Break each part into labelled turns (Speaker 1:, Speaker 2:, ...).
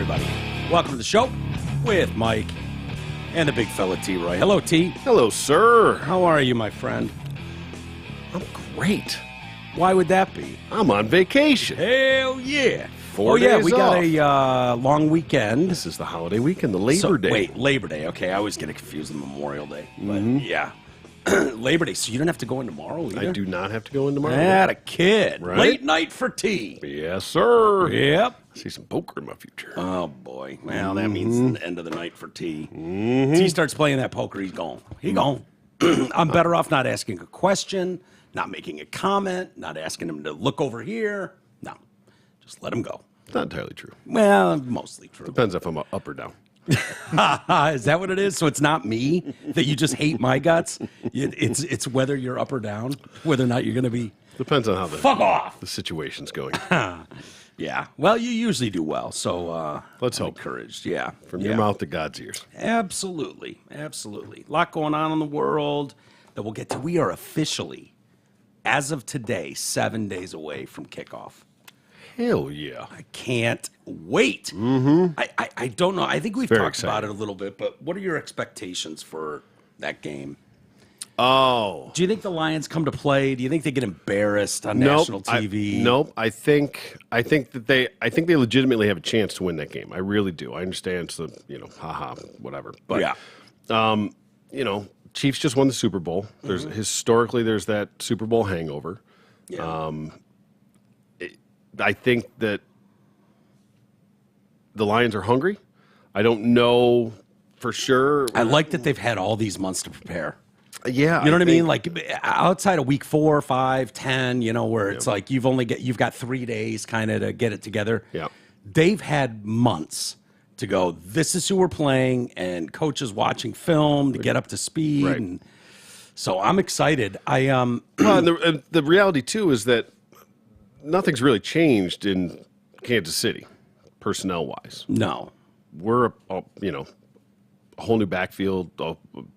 Speaker 1: everybody. Welcome to the show with Mike and the big fella T-Roy. Hello, T.
Speaker 2: Hello, sir.
Speaker 1: How are you, my friend?
Speaker 2: I'm great.
Speaker 1: Why would that be?
Speaker 2: I'm on vacation.
Speaker 1: Hell yeah.
Speaker 2: 4 days
Speaker 1: we
Speaker 2: off.
Speaker 1: got a long weekend.
Speaker 2: This is the holiday weekend, the Labor Day.
Speaker 1: Wait, Labor Day. Okay, I always get it confused with Memorial Day. But yeah. Labor Day, so you don't have to go in tomorrow either?
Speaker 2: I do not have to go in tomorrow.
Speaker 1: That a kid.
Speaker 2: Right?
Speaker 1: Late night for T.
Speaker 2: Yes, sir.
Speaker 1: Yep.
Speaker 2: I see some poker in my future.
Speaker 1: Oh, boy. Well, that means the end of the night for T. T starts playing that poker, he's gone. He gone. I'm better off not asking a question, not making a comment, not asking him to look over here. No, just let him go.
Speaker 2: It's not entirely true.
Speaker 1: Well, mostly true.
Speaker 2: Depends if I'm up or down.
Speaker 1: Is that what it is? So it's not me that you just hate my guts? It's whether you're up or down, whether or not you're going to be...
Speaker 2: Depends on how
Speaker 1: Fuck off!
Speaker 2: the situation's going.
Speaker 1: Yeah. Well, you usually do well, so
Speaker 2: Let's
Speaker 1: I'm
Speaker 2: hope.
Speaker 1: encouraged. Yeah.
Speaker 2: From your mouth to God's ears.
Speaker 1: Absolutely. Absolutely. A lot going on in the world that we'll get to. We are officially, as of today, 7 days away from kickoff.
Speaker 2: Hell yeah.
Speaker 1: I can't wait. Mm-hmm. I don't know. I think we've
Speaker 2: Very
Speaker 1: talked about
Speaker 2: exciting.
Speaker 1: it a little bit, but what are your expectations for that game?
Speaker 2: Oh.
Speaker 1: Do you think the Lions come to play? Do you think they get embarrassed on national TV?
Speaker 2: Nope. I think they legitimately have a chance to win that game. I really do. I understand it's haha, whatever. But
Speaker 1: yeah.
Speaker 2: Chiefs just won the Super Bowl. There's historically there's that Super Bowl hangover.
Speaker 1: Yeah.
Speaker 2: I think that the Lions are hungry. I don't know for sure.
Speaker 1: I like that they've had all these months to prepare.
Speaker 2: Yeah.
Speaker 1: You know what I mean? Like outside of week 4, 5, 10, where it's like you've got 3 days kind of to get it together.
Speaker 2: Yeah.
Speaker 1: They've had months to go, this is who we're playing, and coaches watching film to get up to speed.
Speaker 2: Right.
Speaker 1: And so I'm excited.
Speaker 2: Well, and the reality too is that nothing's really changed in Kansas City, personnel wise.
Speaker 1: No.
Speaker 2: We're a whole new backfield.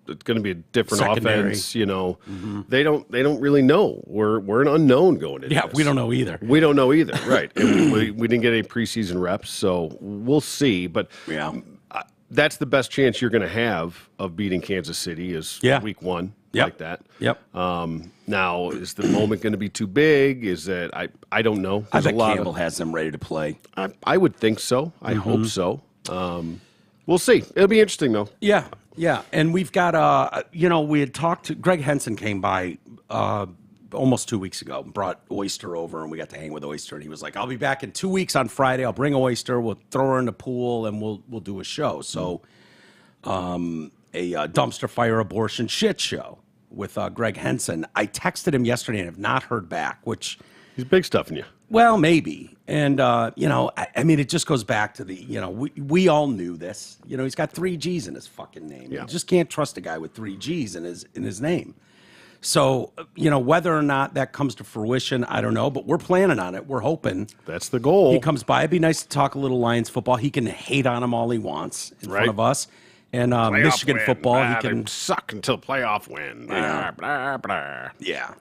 Speaker 2: It's going to be a different
Speaker 1: Secondary.
Speaker 2: offense. They don't really know. We're an unknown going into
Speaker 1: Yeah,
Speaker 2: this.
Speaker 1: we don't know either.
Speaker 2: We don't know either, right? And we didn't get any preseason reps, so we'll see. But
Speaker 1: Yeah.
Speaker 2: that's the best chance you're going to have of beating Kansas City is week 1, like that.
Speaker 1: Yep.
Speaker 2: Now, is the moment going to be too big? Is that I don't know.
Speaker 1: I
Speaker 2: There's
Speaker 1: bet Campbell has them ready to play.
Speaker 2: I would think so. I hope so. We'll see. It'll be interesting, though.
Speaker 1: Yeah, yeah. And we've got, we had talked to, Greg Henson came by almost 2 weeks ago, brought Oyster over, and we got to hang with Oyster. And he was like, I'll be back in 2 weeks on Friday. I'll bring Oyster. We'll throw her in the pool, and we'll do a show. So a dumpster fire abortion shit show with Greg Henson. I texted him yesterday and have not heard back, which...
Speaker 2: He's big stuffing you.
Speaker 1: Well, maybe. And, I mean, it just goes back to the, we all knew this. He's got 3 G's in his fucking name.
Speaker 2: Yeah.
Speaker 1: You just can't trust a guy with 3 G's in his name. So, whether or not that comes to fruition, I don't know. But we're planning on it. We're hoping.
Speaker 2: That's the goal.
Speaker 1: He comes by. It'd be nice to talk a little Lions football. He can hate on them all he wants in front of us. And Michigan
Speaker 2: win.
Speaker 1: football, he
Speaker 2: They
Speaker 1: can
Speaker 2: suck until playoff win. Blah, blah, blah.
Speaker 1: Yeah.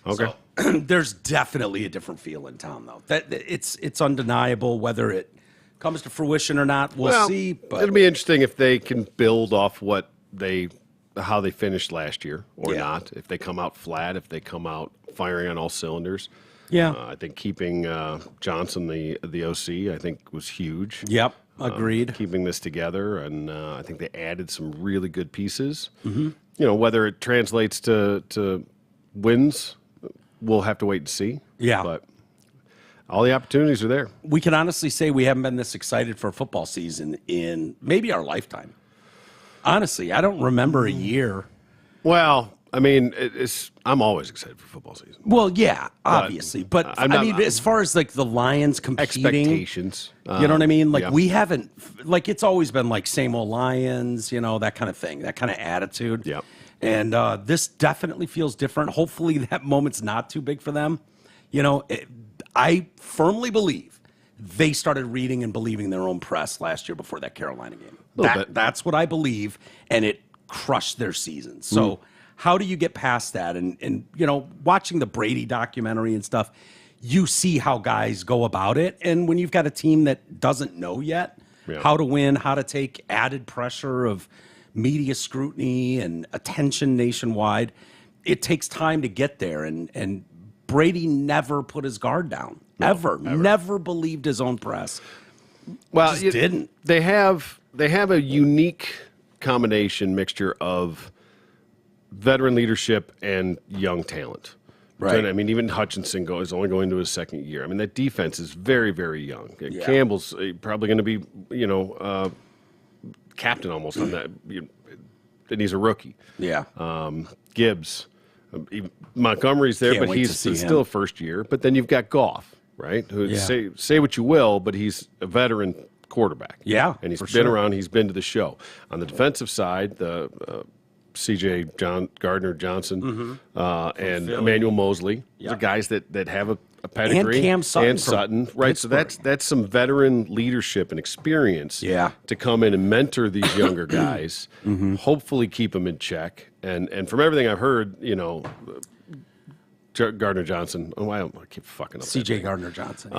Speaker 2: Okay.
Speaker 1: So, there's definitely a different feel in town, though. That it's undeniable. Whether it comes to fruition or not, we'll see. But
Speaker 2: it'll be interesting if they can build off how they finished last year or not. If they come out flat, if they come out firing on all cylinders.
Speaker 1: Yeah.
Speaker 2: I think keeping Johnson, the OC, I think was huge.
Speaker 1: Yep. Agreed.
Speaker 2: Keeping this together, and I think they added some really good pieces. Mm-hmm. Whether it translates to wins, we'll have to wait and see.
Speaker 1: Yeah.
Speaker 2: But all the opportunities are there.
Speaker 1: We can honestly say we haven't been this excited for a football season in maybe our lifetime. Honestly, I don't remember a year.
Speaker 2: Well, I mean, I'm always excited for football season.
Speaker 1: Well, yeah, obviously. But
Speaker 2: I'm not-
Speaker 1: I mean, as far as like the Lions competing,
Speaker 2: Expectations.
Speaker 1: you know what I mean? Like
Speaker 2: yeah.
Speaker 1: we haven't, like it's always been like same old Lions, that kind of thing, that kind of attitude.
Speaker 2: Yeah.
Speaker 1: And this definitely feels different. Hopefully that moment's not too big for them. I firmly believe they started reading and believing their own press last year before that Carolina game. That's what I believe, and it crushed their season. So how do you get past that? And watching the Brady documentary and stuff, you see how guys go about it. And when you've got a team that doesn't know yet, how to win, how to take added pressure of media scrutiny and attention nationwide. It takes time to get there, and Brady never put his guard down, ever. Never believed his own press.
Speaker 2: Well,
Speaker 1: Just didn't.
Speaker 2: They have a unique combination mixture of veteran leadership and young talent.
Speaker 1: Right.
Speaker 2: So, I mean, even Hutchinson is only going to his second year. I mean, that defense is very, very young.
Speaker 1: Yeah.
Speaker 2: Campbell's probably going to be, captain almost on that. And he's a rookie.
Speaker 1: Yeah.
Speaker 2: Gibbs, Montgomery's there,
Speaker 1: Can't
Speaker 2: but
Speaker 1: wait
Speaker 2: he's
Speaker 1: to see
Speaker 2: still
Speaker 1: him.
Speaker 2: a first year. But then you've got Goff, right? Who
Speaker 1: Yeah.
Speaker 2: say what you will, but he's a veteran quarterback.
Speaker 1: Yeah,
Speaker 2: and he's
Speaker 1: for
Speaker 2: been
Speaker 1: sure.
Speaker 2: around. He's been to the show. On the defensive side, the C.J. Gardner Johnson and
Speaker 1: Philly.
Speaker 2: Emmanuel Mosley. Those
Speaker 1: Yeah.
Speaker 2: are guys that have a pedigree.
Speaker 1: And Cam Sutton
Speaker 2: And
Speaker 1: from
Speaker 2: Sutton, right? So
Speaker 1: Pittsburgh.
Speaker 2: that's some veteran leadership and experience.
Speaker 1: Yeah.
Speaker 2: To come in and mentor these younger guys, hopefully keep them in check. And from everything I've heard, Gardner Johnson. Oh, I keep fucking up.
Speaker 1: C.J.
Speaker 2: that name.
Speaker 1: Gardner Johnson.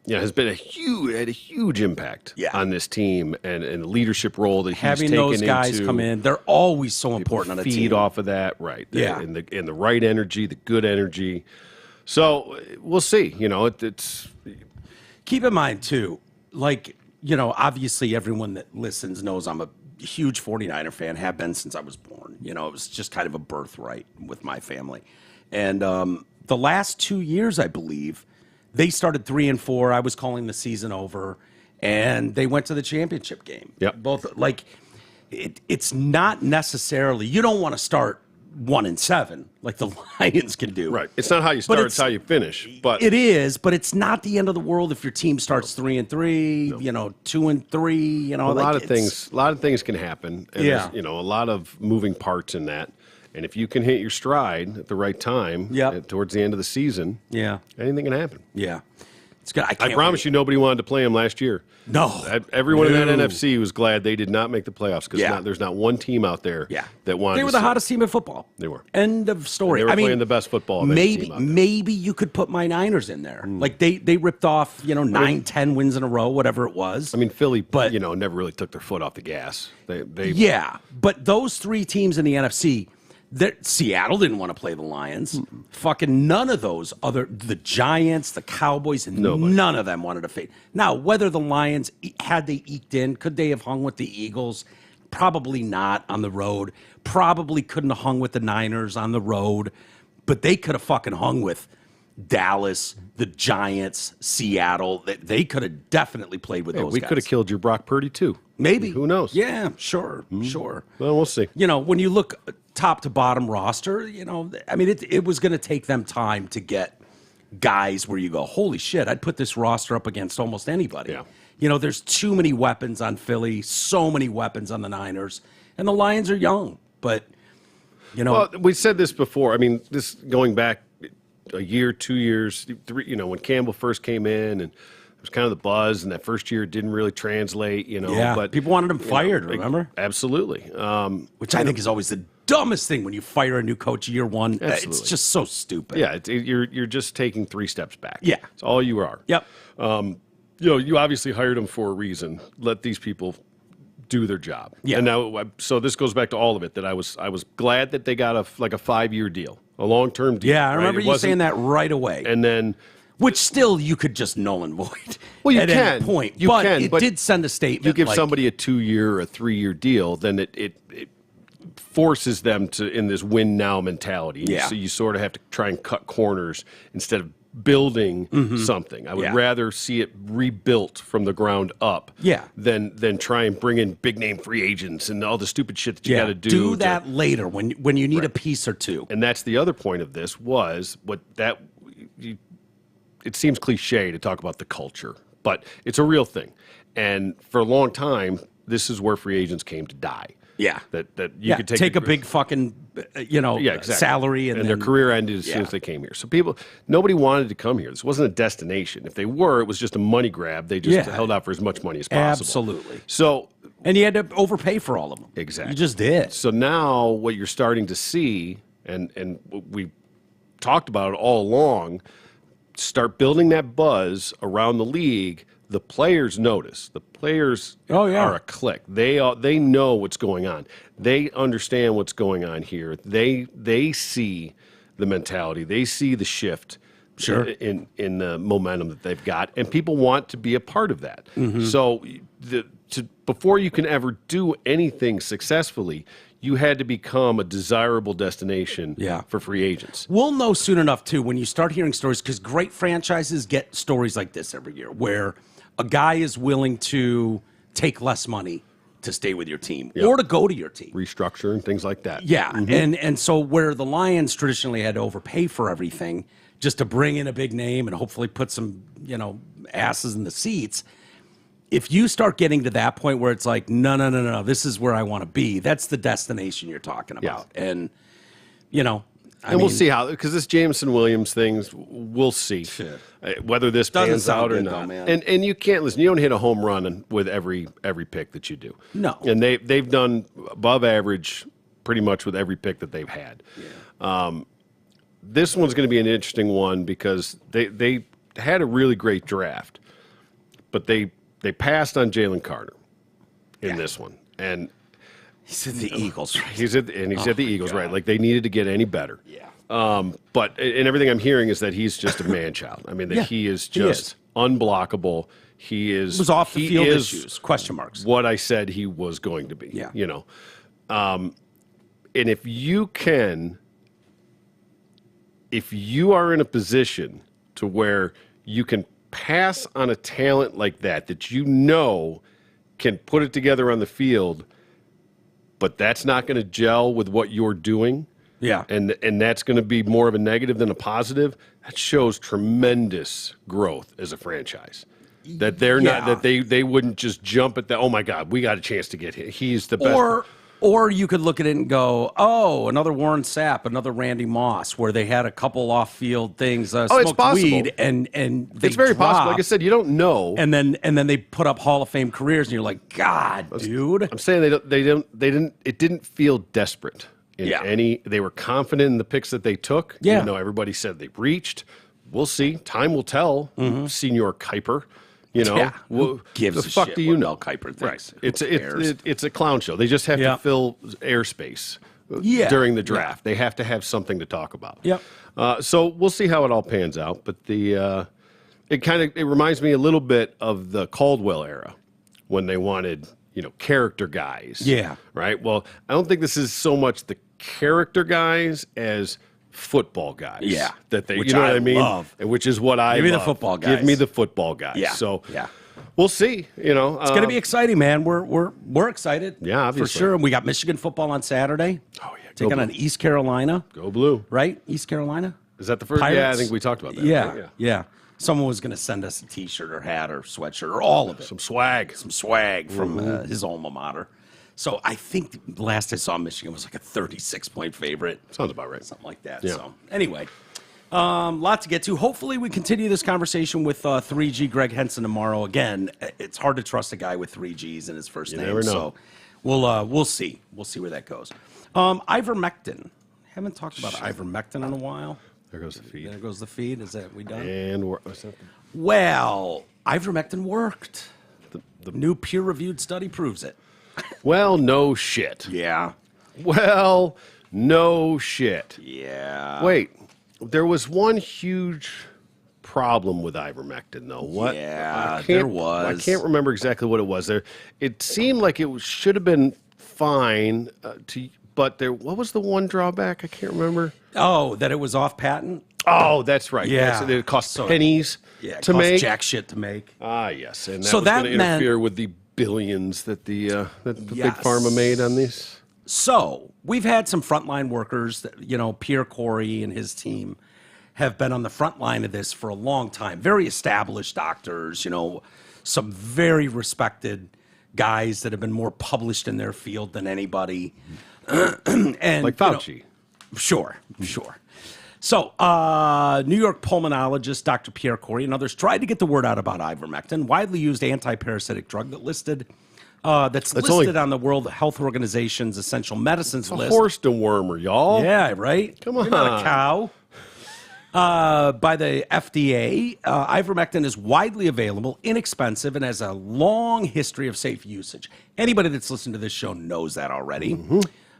Speaker 2: Has been had a huge impact on this team and the leadership role that he's
Speaker 1: Having
Speaker 2: taken
Speaker 1: those guys
Speaker 2: into.
Speaker 1: come in, they're always so important on a
Speaker 2: Feed
Speaker 1: team.
Speaker 2: off of that, right?
Speaker 1: Yeah.
Speaker 2: and the right energy, the good energy. So we'll see. It's
Speaker 1: Keep in mind, too, obviously everyone that listens knows I'm a huge 49er fan, have been since I was born. It was just kind of a birthright with my family. And the last 2 years, I believe, they started 3-4. I was calling the season over, and they went to the championship game.
Speaker 2: Yep.
Speaker 1: Both, it's not necessarily, you don't want to start 1-7 like the Lions can do.
Speaker 2: right. It's not how you start; it's how you finish. But
Speaker 1: It is, but it's not the end of the world if your team starts 3-3, 2-3.
Speaker 2: a lot of things can happen. And
Speaker 1: Yeah.
Speaker 2: there's, a lot of moving parts in that. And if you can hit your stride at the right time,
Speaker 1: Yep.
Speaker 2: towards the end of the season,
Speaker 1: Yeah,
Speaker 2: anything can happen.
Speaker 1: yeah. It's good.
Speaker 2: I promise you, nobody wanted to play him last year.
Speaker 1: No.
Speaker 2: Everyone in that
Speaker 1: No.
Speaker 2: NFC was glad they did not make the playoffs because
Speaker 1: Yeah.
Speaker 2: there's not one team out there that wanted.
Speaker 1: They were
Speaker 2: to
Speaker 1: the
Speaker 2: see
Speaker 1: hottest team in football.
Speaker 2: They were.
Speaker 1: End of story.
Speaker 2: They were
Speaker 1: I mean,
Speaker 2: playing the best football of any team out there.
Speaker 1: Maybe you could put my Niners in there. Like they ripped off 9-10 wins in a row, whatever it was.
Speaker 2: I mean, Philly, never really took their foot off the gas. They
Speaker 1: Yeah, but those three teams in the NFC, Seattle didn't want to play the Lions. Fucking none of those the Giants, the Cowboys, and none of them wanted to face. Now, whether the Lions, had they eked in, could they have hung with the Eagles? Probably not on the road. Probably couldn't have hung with the Niners on the road. But they could have fucking hung with Dallas, the Giants, Seattle. They could have definitely played with those
Speaker 2: we
Speaker 1: guys.
Speaker 2: could have killed your Brock Purdy too.
Speaker 1: Maybe.
Speaker 2: Who knows?
Speaker 1: Yeah, sure. Well,
Speaker 2: we'll see.
Speaker 1: when you look top to bottom roster, I mean, it was going to take them time to get guys where you go, holy shit, I'd put this roster up against almost anybody.
Speaker 2: Yeah.
Speaker 1: There's too many weapons on Philly, so many weapons on the Niners, and the Lions are young, but,
Speaker 2: Well, we said this before. I mean, this going back a year, 2 years, 3, when Campbell first came in and it was kind of the buzz, and that first year didn't really translate,
Speaker 1: yeah,
Speaker 2: but
Speaker 1: people wanted him fired, remember?
Speaker 2: Absolutely.
Speaker 1: Which I think is always the dumbest thing when you fire a new coach year one.
Speaker 2: Absolutely.
Speaker 1: It's just so stupid.
Speaker 2: Yeah, you're just taking 3 steps back.
Speaker 1: Yeah.
Speaker 2: It's all you are.
Speaker 1: Yep.
Speaker 2: You obviously hired them for a reason. Let these people do their job.
Speaker 1: Yeah.
Speaker 2: And now, so this goes back to all of it. That I was glad that they got a 5-year deal, a long-term deal.
Speaker 1: Yeah, I
Speaker 2: right?
Speaker 1: remember
Speaker 2: It
Speaker 1: you
Speaker 2: wasn't-
Speaker 1: saying that right away.
Speaker 2: And then,
Speaker 1: Which still you could just null and void.
Speaker 2: Well, you
Speaker 1: at
Speaker 2: can.
Speaker 1: any point.
Speaker 2: You
Speaker 1: but
Speaker 2: can,
Speaker 1: it
Speaker 2: but
Speaker 1: did send a statement.
Speaker 2: you give
Speaker 1: like,
Speaker 2: somebody a 2-year or a 3-year deal, then it forces them to in this win now mentality.
Speaker 1: Yeah.
Speaker 2: So you sort of have to try and cut corners instead of building something. I would
Speaker 1: Yeah.
Speaker 2: rather see it rebuilt from the ground up.
Speaker 1: Yeah.
Speaker 2: Than try and bring in big name free agents and all the stupid shit that you got to do.
Speaker 1: Do that later when you need a piece or two.
Speaker 2: And that's the other point of this was it seems cliche to talk about the culture, but it's a real thing. And for a long time, this is where free agents came to die.
Speaker 1: Yeah.
Speaker 2: That you could take
Speaker 1: a big fucking
Speaker 2: exactly.
Speaker 1: salary and
Speaker 2: their
Speaker 1: then-
Speaker 2: career ended as soon as they came here. So nobody wanted to come here. This wasn't a destination. If they were, it was just a money grab. They just held out for as much money as possible.
Speaker 1: Absolutely.
Speaker 2: So
Speaker 1: And you had to overpay for all of them.
Speaker 2: Exactly.
Speaker 1: You just did.
Speaker 2: So now what you're starting to see, and we talked about it all along, start building that buzz around the league the players notice. The players are a clique. They know what's going on. They understand what's going on here. They see the mentality. They see the shift.
Speaker 1: Sure.
Speaker 2: In the momentum that they've got, and people want to be a part of that. So, before you can ever do anything successfully, you had to become a desirable destination for free agents.
Speaker 1: We'll know soon enough, too, when you start hearing stories, because great franchises get stories like this every year, where a guy is willing to take less money to stay with your team or to go to your team.
Speaker 2: Restructure and things like that.
Speaker 1: Yeah, and so where the Lions traditionally had to overpay for everything just to bring in a big name and hopefully put some, asses in the seats, if you start getting to that point where it's like, no, this is where I want to be, that's the destination you're talking about.
Speaker 2: Yeah.
Speaker 1: And,
Speaker 2: we'll see how, because this Jameson Williams thing, we'll see whether this pans out or not.
Speaker 1: Though, man.
Speaker 2: And you can't listen. You don't hit a home run with every pick that you do.
Speaker 1: No.
Speaker 2: And they've done above average pretty much with every pick that they've had. Yeah. This one's going to be an interesting one because they had a really great draft, but they passed on Jalen Carter in this one, and
Speaker 1: he's at the Eagles. Right?
Speaker 2: He's at the Eagles,
Speaker 1: God.
Speaker 2: right? Like they needed to get any better.
Speaker 1: Yeah.
Speaker 2: But and everything I'm hearing is that he's just a man child. I mean, that he is just unblockable. He is.
Speaker 1: It was off the field
Speaker 2: is
Speaker 1: issues, question marks.
Speaker 2: What I said he was going to be.
Speaker 1: Yeah.
Speaker 2: And if you are in a position to where you can pass on a talent like that can put it together on the field, but that's not going to gel with what you're doing.
Speaker 1: Yeah.
Speaker 2: And that's going to be more of a negative than a positive. That shows tremendous growth as a franchise. That they're not, that they wouldn't just jump at that. Oh my God, we got a chance to get him. He's the best.
Speaker 1: Or you could look at it and go, oh, another Warren Sapp, another Randy Moss, where they had a couple off-field things, smoked weed, and they
Speaker 2: it's very possible. Like I said, you don't know.
Speaker 1: And then they put up Hall of Fame careers, and you're like, God, dude.
Speaker 2: I'm saying they didn't. It didn't feel desperate in any. They were confident in the picks that they took.
Speaker 1: Yeah.
Speaker 2: Even though everybody said they reached. We'll see. Time will tell. Senior Kuiper.
Speaker 1: Who gives
Speaker 2: the fuck
Speaker 1: shit
Speaker 2: do you
Speaker 1: what
Speaker 2: know?
Speaker 1: Mel Kiper thinks?
Speaker 2: Right. It's a clown show. They just have to fill airspace during the draft. They have to have something to talk about.
Speaker 1: Yep.
Speaker 2: So we'll see how it all pans out. But it reminds me a little bit of the Caldwell era when they wanted character guys.
Speaker 1: Yeah.
Speaker 2: Right. Well, I don't think this is so much the character guys as football guys.
Speaker 1: Yeah.
Speaker 2: That they,
Speaker 1: which
Speaker 2: you know
Speaker 1: I
Speaker 2: what I mean?
Speaker 1: love.
Speaker 2: And which is what I
Speaker 1: Give me
Speaker 2: love.
Speaker 1: the football guys.
Speaker 2: Give me the football guys.
Speaker 1: Yeah.
Speaker 2: So
Speaker 1: yeah.
Speaker 2: We'll see.
Speaker 1: It's going to be exciting, man. We're excited.
Speaker 2: Yeah, obviously.
Speaker 1: For sure. And we got Michigan football on Saturday.
Speaker 2: Oh yeah.
Speaker 1: Taking on East Carolina.
Speaker 2: Go Blue.
Speaker 1: Right? East Carolina?
Speaker 2: Is that the first?
Speaker 1: Pirates?
Speaker 2: Yeah, I think we talked about that.
Speaker 1: Yeah.
Speaker 2: Right?
Speaker 1: Yeah. Someone was going to send us a T-shirt or hat or sweatshirt or all of it.
Speaker 2: Some swag.
Speaker 1: Some swag from his alma mater. So I think last I saw Michigan was like a 36-point favorite.
Speaker 2: Sounds about right.
Speaker 1: Something like that.
Speaker 2: Yeah.
Speaker 1: So anyway, lot to get to. Hopefully we continue this conversation with 3G Greg Henson tomorrow. Again, it's hard to trust a guy with 3 Gs in his first name.
Speaker 2: Never know.
Speaker 1: So we'll see. We'll see where that goes. Ivermectin. Haven't talked about ivermectin in a while.
Speaker 2: There goes the feed.
Speaker 1: There goes the feed. Is that we done?
Speaker 2: And
Speaker 1: Well, ivermectin worked. The new peer-reviewed study proves it.
Speaker 2: Well, no shit.
Speaker 1: Yeah.
Speaker 2: Well, no shit.
Speaker 1: Yeah.
Speaker 2: Wait, there was one huge problem with ivermectin, though. What?
Speaker 1: Yeah, there was.
Speaker 2: I can't remember exactly what it was. It seemed like it should have been fine. But what was the one drawback? I can't remember.
Speaker 1: Oh, that it was off patent?
Speaker 2: Oh, that's right.
Speaker 1: Yeah.
Speaker 2: It cost pennies
Speaker 1: it
Speaker 2: to
Speaker 1: cost
Speaker 2: make.
Speaker 1: jack shit to make.
Speaker 2: Ah, yes. And that
Speaker 1: So
Speaker 2: was
Speaker 1: that
Speaker 2: going to interfere with the billions that the big pharma made on these.
Speaker 1: So we've had some frontline workers, Pierre Corey and his team have been on the front line of this for a long time. Very established doctors, some very respected guys that have been more published in their field than anybody. And
Speaker 2: like Fauci.
Speaker 1: Sure. So, New York pulmonologist Dr. Pierre Corey and others tried to get the word out about ivermectin, widely used anti-parasitic drug that's listed on the World Health Organization's essential medicines list.
Speaker 2: Horse dewormer, y'all.
Speaker 1: Yeah, right?
Speaker 2: Come on.
Speaker 1: You're not a cow. by the FDA. Ivermectin is widely available, inexpensive, and has a long history of safe usage. Anybody that's listened to this show knows that already.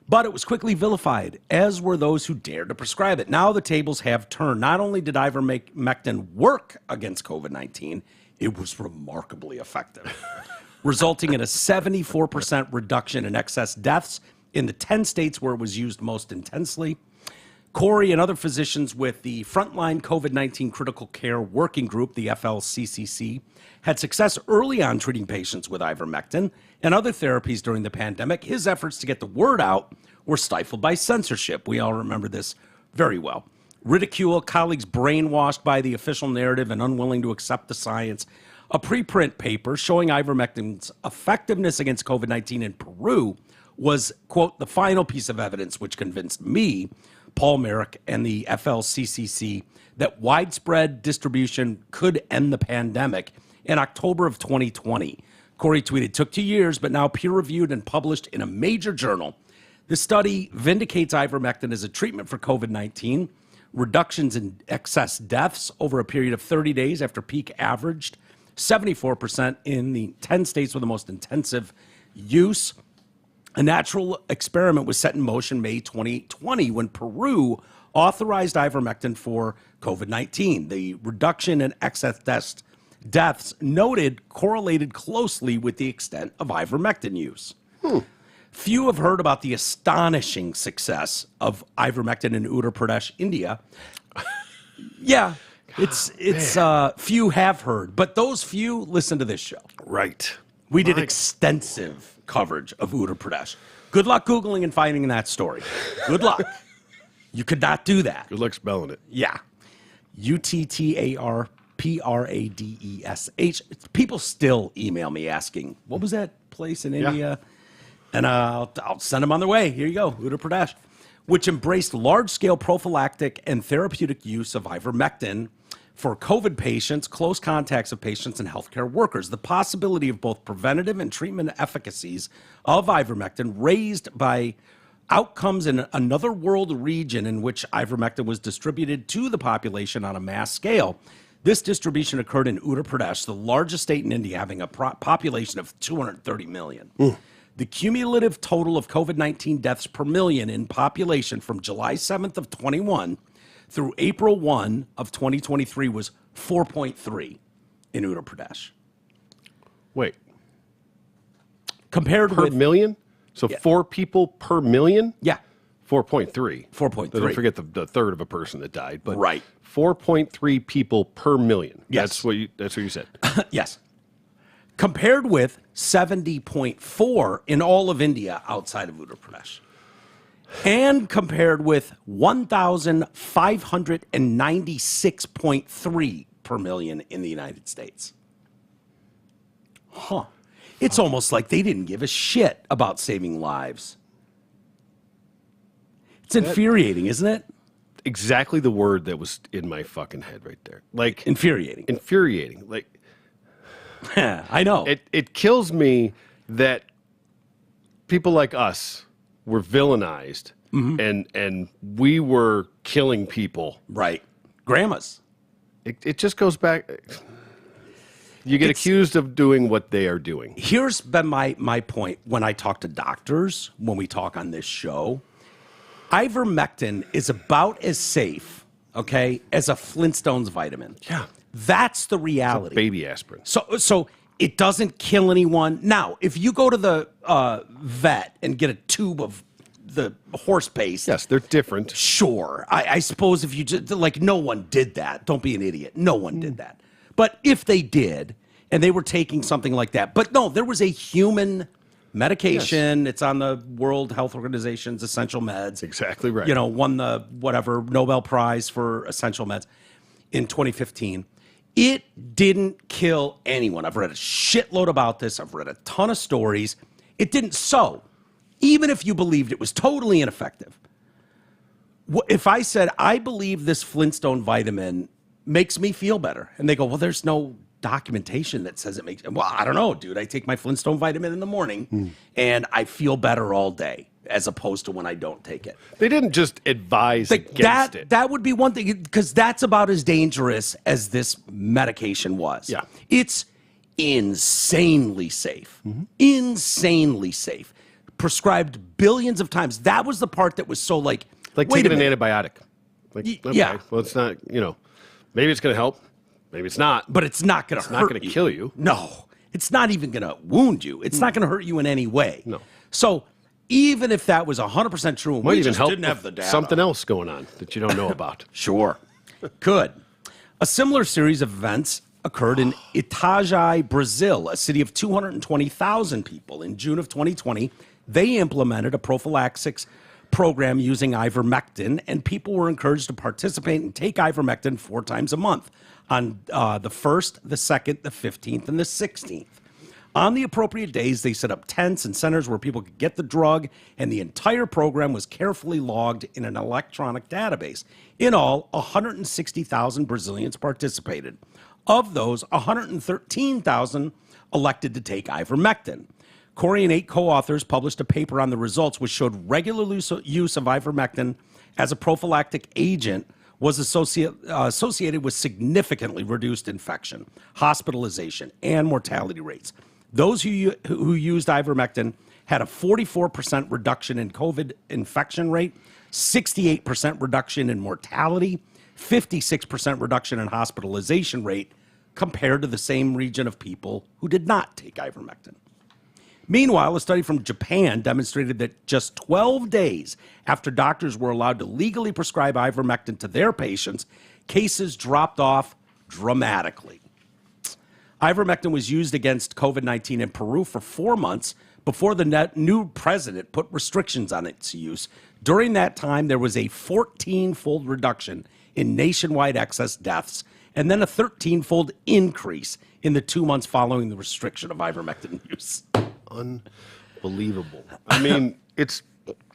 Speaker 1: But it was quickly vilified, as were those who dared to prescribe it. Now the tables have turned. Not only did ivermectin work against COVID-19, it was remarkably effective, resulting in a 74% reduction in excess deaths in the 10 states where it was used most intensely. Corey and other physicians with the Frontline COVID-19 Critical Care Working Group, the FLCCC, had success early on treating patients with ivermectin and other therapies during the pandemic. His efforts to get the word out were stifled by censorship. We all remember this very well. Ridicule, colleagues brainwashed by the official narrative and unwilling to accept the science. A preprint paper showing ivermectin's effectiveness against COVID-19 in Peru was, quote, the final piece of evidence which convinced me, Paul Merrick, and the FLCCC that widespread distribution could end the pandemic in October of 2020. Corey tweeted, took 2 years, but now peer-reviewed and published in a major journal. The study vindicates ivermectin as a treatment for COVID-19, reductions in excess deaths over a period of 30 days after peak averaged 74% in the 10 states with the most intensive use. A natural experiment was set in motion May 2020 when Peru authorized ivermectin for COVID-19. The reduction in excess deaths noted correlated closely with the extent of ivermectin use. Few have heard about the astonishing success of ivermectin in Uttar Pradesh, India. Yeah, it's few have heard, but those few listen to this show.
Speaker 2: Right.
Speaker 1: We did extensive coverage of Uttar Pradesh. Good luck Googling and finding that story. Good luck. You could not do that.
Speaker 2: Good luck spelling it.
Speaker 1: Yeah. UTTARPRADESH. People still email me asking, what was that place in India? And I'll send them on their way. Here you go, Uttar Pradesh, which embraced large-scale prophylactic and therapeutic use of ivermectin for COVID patients, close contacts of patients, and healthcare workers. The possibility of both preventative and treatment efficacies of ivermectin raised by outcomes in another world region in which ivermectin was distributed to the population on a mass scale. This distribution occurred in Uttar Pradesh, the largest state in India, having a population of 230 million. The cumulative total of COVID-19 deaths per million in population from July 7th of 21 through April 1 of 2023 was 4.3 in Uttar Pradesh.
Speaker 2: Wait.
Speaker 1: Compared
Speaker 2: per
Speaker 1: with
Speaker 2: million? So 4 people per million?
Speaker 1: Yeah.
Speaker 2: 4.3.
Speaker 1: 4.3.
Speaker 2: Don't forget the third of a person that died. But
Speaker 1: right.
Speaker 2: 4.3 people per million.
Speaker 1: Yes.
Speaker 2: That's what you said.
Speaker 1: Yes. Compared with 70.4 in all of India outside of Uttar Pradesh. And compared with 1,596.3 per million in the United States. Huh. It's almost like they didn't give a shit about saving lives. It's infuriating, isn't it?
Speaker 2: Exactly the word that was in my fucking head right there. Like
Speaker 1: infuriating.
Speaker 2: Infuriating. Like
Speaker 1: I know.
Speaker 2: It kills me that people like us were villainized and we were killing people.
Speaker 1: Right. Grandmas.
Speaker 2: It just goes back. You get accused of doing what they are doing.
Speaker 1: Here's been my point when I talk to doctors, when we talk on this show. Ivermectin is about as safe, okay, as a Flintstones vitamin.
Speaker 2: Yeah.
Speaker 1: That's the reality.
Speaker 2: Baby aspirin.
Speaker 1: So it doesn't kill anyone. Now, if you go to the vet and get a tube of the horse paste.
Speaker 2: Yes, they're different.
Speaker 1: Sure. I suppose if you just, like, no one did that. Don't be an idiot. No one did that. But if they did, and they were taking something like that, but no, there was a human medication. Yes. It's on the World Health Organization's essential meds.
Speaker 2: Exactly right.
Speaker 1: You know, won the whatever Nobel Prize for essential meds in 2015. It didn't kill anyone. I've read a shitload about this. I've read a ton of stories. It didn't. So, even if you believed it was totally ineffective, if I said, I believe this Flintstone vitamin makes me feel better, and they go, well, there's no documentation that says it makes, well, I don't know, dude. I take my Flintstone vitamin in the morning, and I feel better all day. as opposed to when I don't take it.
Speaker 2: They didn't just advise against it.
Speaker 1: That would be one thing, because that's about as dangerous as this medication was.
Speaker 2: Yeah.
Speaker 1: It's insanely safe. Insanely safe. Prescribed billions of times. That was the part that was so like wait
Speaker 2: taking
Speaker 1: a
Speaker 2: an
Speaker 1: minute.
Speaker 2: antibiotic. Like, okay,
Speaker 1: yeah.
Speaker 2: well, it's not, maybe it's going to help. Maybe it's not.
Speaker 1: But it's not going to hurt you.
Speaker 2: It's not going to kill you.
Speaker 1: No. It's not even going to wound you. It's not going to hurt you in any way.
Speaker 2: No.
Speaker 1: So even if that was 100% true, and
Speaker 2: Might
Speaker 1: we
Speaker 2: even
Speaker 1: just
Speaker 2: help
Speaker 1: didn't have the data.
Speaker 2: something else going on that you don't know about.
Speaker 1: Sure. Could. A similar series of events occurred in Itajaí, Brazil, a city of 220,000 people. In June of 2020, they implemented a prophylaxis program using ivermectin, and people were encouraged to participate and take ivermectin 4 times a month on the 1st, the 2nd, the 15th, and the 16th. On the appropriate days, they set up tents and centers where people could get the drug, and the entire program was carefully logged in an electronic database. In all, 160,000 Brazilians participated. Of those, 113,000 elected to take ivermectin. Corey and 8 co-authors published a paper on the results, which showed regular use of ivermectin as a prophylactic agent was associated with significantly reduced infection, hospitalization, and mortality rates. Those who used ivermectin had a 44% reduction in COVID infection rate, 68% reduction in mortality, 56% reduction in hospitalization rate compared to the same region of people who did not take ivermectin. Meanwhile, a study from Japan demonstrated that just 12 days after doctors were allowed to legally prescribe ivermectin to their patients, cases dropped off dramatically. Ivermectin was used against COVID-19 in Peru for 4 months before the new president put restrictions on its use. During that time, there was a 14-fold reduction in nationwide excess deaths, and then a 13-fold increase in the 2 months following the restriction of ivermectin use.
Speaker 2: Unbelievable. I mean, it's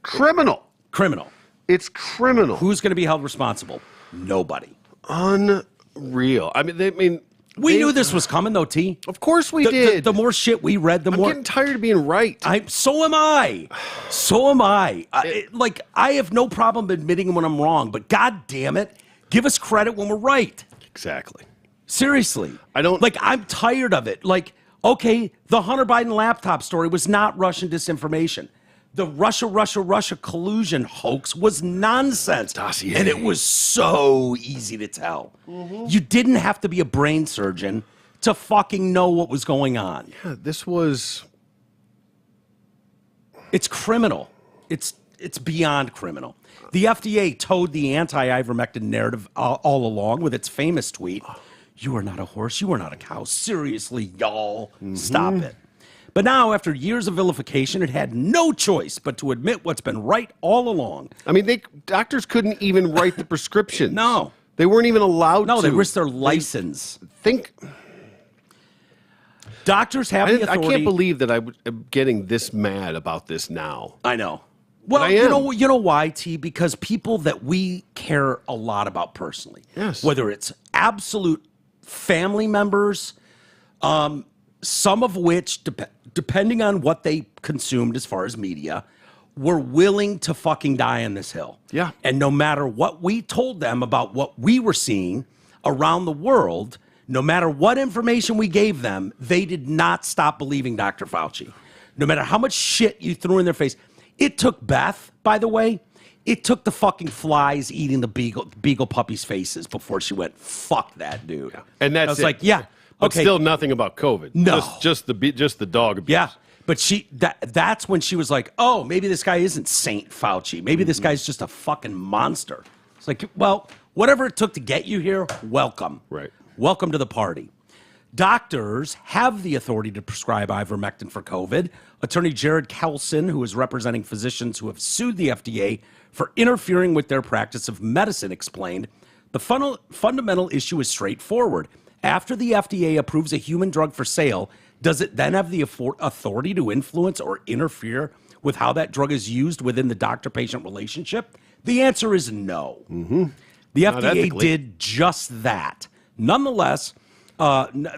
Speaker 2: criminal.
Speaker 1: Criminal.
Speaker 2: It's criminal.
Speaker 1: Who's going to be held responsible? Nobody.
Speaker 2: Unreal.
Speaker 1: We knew this was coming, though, T.
Speaker 2: Of course we did.
Speaker 1: The more shit we read, the more...
Speaker 2: I'm getting tired of being right.
Speaker 1: So am I. So am I. I have no problem admitting when I'm wrong, but God damn it, give us credit when we're right.
Speaker 2: Exactly.
Speaker 1: Seriously. I'm tired of it. Okay, the Hunter Biden laptop story was not Russian disinformation. The Russia collusion hoax was nonsense.
Speaker 2: Dossier.
Speaker 1: And it was so easy to tell. You didn't have to be a brain surgeon to fucking know what was going on.
Speaker 2: Yeah, this was...
Speaker 1: It's criminal. It's beyond criminal. The FDA towed the anti-ivermectin narrative all along with its famous tweet, "You are not a horse, you are not a cow. Seriously, y'all, stop it." But now, after years of vilification, it had no choice but to admit what's been right all along.
Speaker 2: Doctors couldn't even write the prescriptions.
Speaker 1: No.
Speaker 2: They weren't even allowed to.
Speaker 1: No, they risked their license. Doctors have the authority.
Speaker 2: I can't believe that I'm getting this mad about this now.
Speaker 1: I know. Well, you know why, T? Because people that we care a lot about personally,
Speaker 2: yes,
Speaker 1: whether it's absolute family members, some of which, depending on what they consumed as far as media, were willing to fucking die on this hill.
Speaker 2: Yeah.
Speaker 1: And no matter what we told them about what we were seeing around the world, no matter what information we gave them, they did not stop believing Dr. Fauci. No matter how much shit you threw in their face. It took Beth, by the way, it took the fucking flies eating the beagle puppies' faces before she went, fuck that dude. Yeah.
Speaker 2: And that's
Speaker 1: I was like, yeah.
Speaker 2: But still nothing about COVID.
Speaker 1: No.
Speaker 2: Just the dog abuse.
Speaker 1: Yeah. But that's when she was like, oh, maybe this guy isn't Saint Fauci. Maybe this guy's just a fucking monster. It's like, well, whatever it took to get you here, welcome.
Speaker 2: Right.
Speaker 1: Welcome to the party. Doctors have the authority to prescribe ivermectin for COVID. Attorney Jared Kelson, who is representing physicians who have sued the FDA for interfering with their practice of medicine, explained, the fundamental issue is straightforward. After the FDA approves a human drug for sale, does it then have the authority to influence or interfere with how that drug is used within the doctor-patient relationship? The answer is no. The FDA did just that. Nonetheless,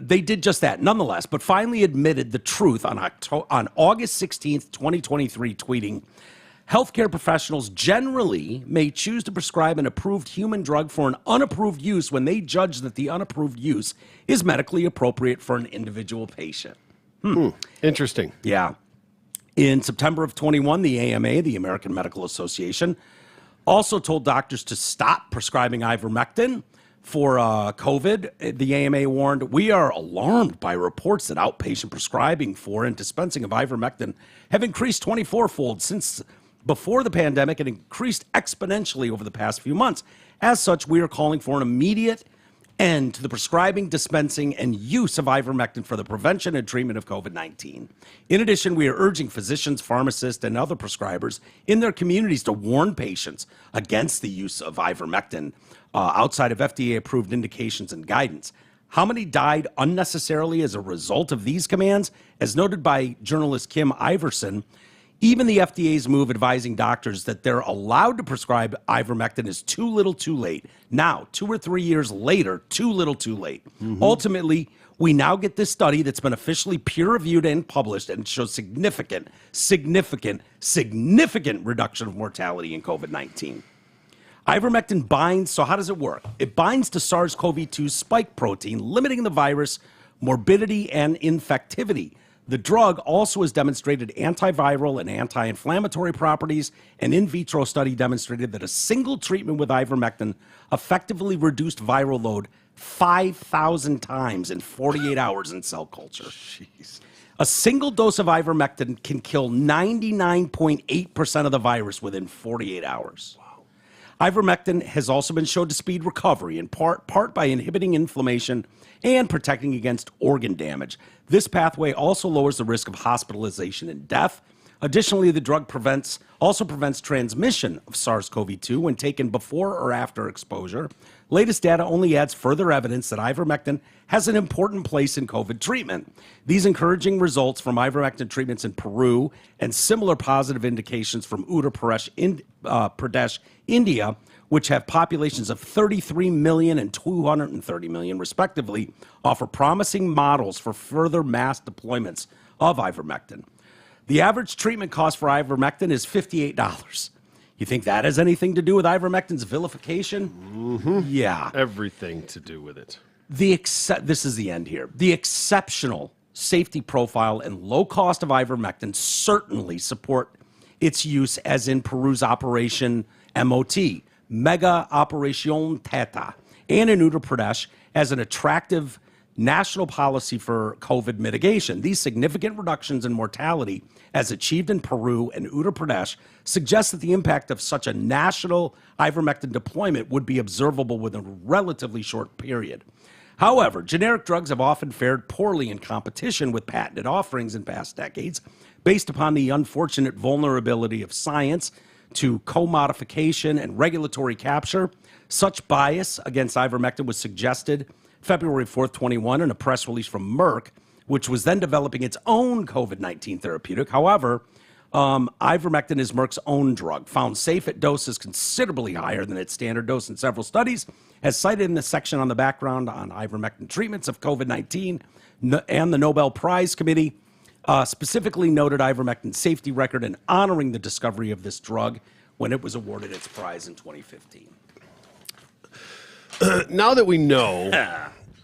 Speaker 1: they did just that, nonetheless, but finally admitted the truth on August 16th, 2023, tweeting, Healthcare professionals generally may choose to prescribe an approved human drug for an unapproved use when they judge that the unapproved use is medically appropriate for an individual patient.
Speaker 2: Interesting.
Speaker 1: Yeah. In September of 21, the AMA, the American Medical Association, also told doctors to stop prescribing ivermectin for COVID. The AMA warned, we are alarmed by reports that outpatient prescribing for and dispensing of ivermectin have increased 24-fold since before the pandemic and increased exponentially over the past few months. As such, we are calling for an immediate end to the prescribing, dispensing, and use of ivermectin for the prevention and treatment of COVID-19. In addition, we are urging physicians, pharmacists, and other prescribers in their communities to warn patients against the use of ivermectin outside of FDA-approved indications and guidance. How many died unnecessarily as a result of these commands? As noted by journalist Kim Iverson, even the FDA's move advising doctors that they're allowed to prescribe ivermectin is too little too late. Now, 2 or 3 years later, too little too late. Ultimately, we now get this study that's been officially peer-reviewed and published and shows significant reduction of mortality in COVID-19. Ivermectin binds, so how does it work? It binds to SARS-CoV-2 spike protein, limiting the virus morbidity and infectivity. The drug also has demonstrated antiviral and anti-inflammatory properties. An in vitro study demonstrated that a single treatment with ivermectin effectively reduced viral load 5,000 times in 48 hours in cell culture. Jeez. A single dose of ivermectin can kill 99.8% of the virus within 48 hours. Wow. Ivermectin has also been shown to speed recovery, in part by inhibiting inflammation and protecting against organ damage. This pathway also lowers the risk of hospitalization and death. Additionally, the drug also prevents transmission of SARS-CoV-2 when taken before or after exposure. Latest data only adds further evidence that ivermectin has an important place in COVID treatment. These encouraging results from ivermectin treatments in Peru and similar positive indications from Uttar Pradesh, India, which have populations of 33 million and 230 million, respectively, offer promising models for further mass deployments of ivermectin. The average treatment cost for ivermectin is $58. You think that has anything to do with ivermectin's vilification? Yeah.
Speaker 2: Everything to do with it.
Speaker 1: This is the end here. The exceptional safety profile and low cost of ivermectin certainly support its use, as in Peru's Operation MOT, Mega Operacion Teta, and in Uttar Pradesh as an attractive national policy for COVID mitigation. These significant reductions in mortality, as achieved in Peru and Uttar Pradesh, suggest that the impact of such a national ivermectin deployment would be observable within a relatively short period. However, generic drugs have often fared poorly in competition with patented offerings in past decades, based upon the unfortunate vulnerability of science to co-modification and regulatory capture. Such bias against ivermectin was suggested February 4th, 21, in a press release from Merck, which was then developing its own COVID-19 therapeutic. However, ivermectin is Merck's own drug, found safe at doses considerably higher than its standard dose in several studies, as cited in the section on the background on ivermectin treatments of COVID-19, and the Nobel Prize Committee specifically noted ivermectin's safety record in honoring the discovery of this drug when it was awarded its prize in 2015.
Speaker 2: Now that we know...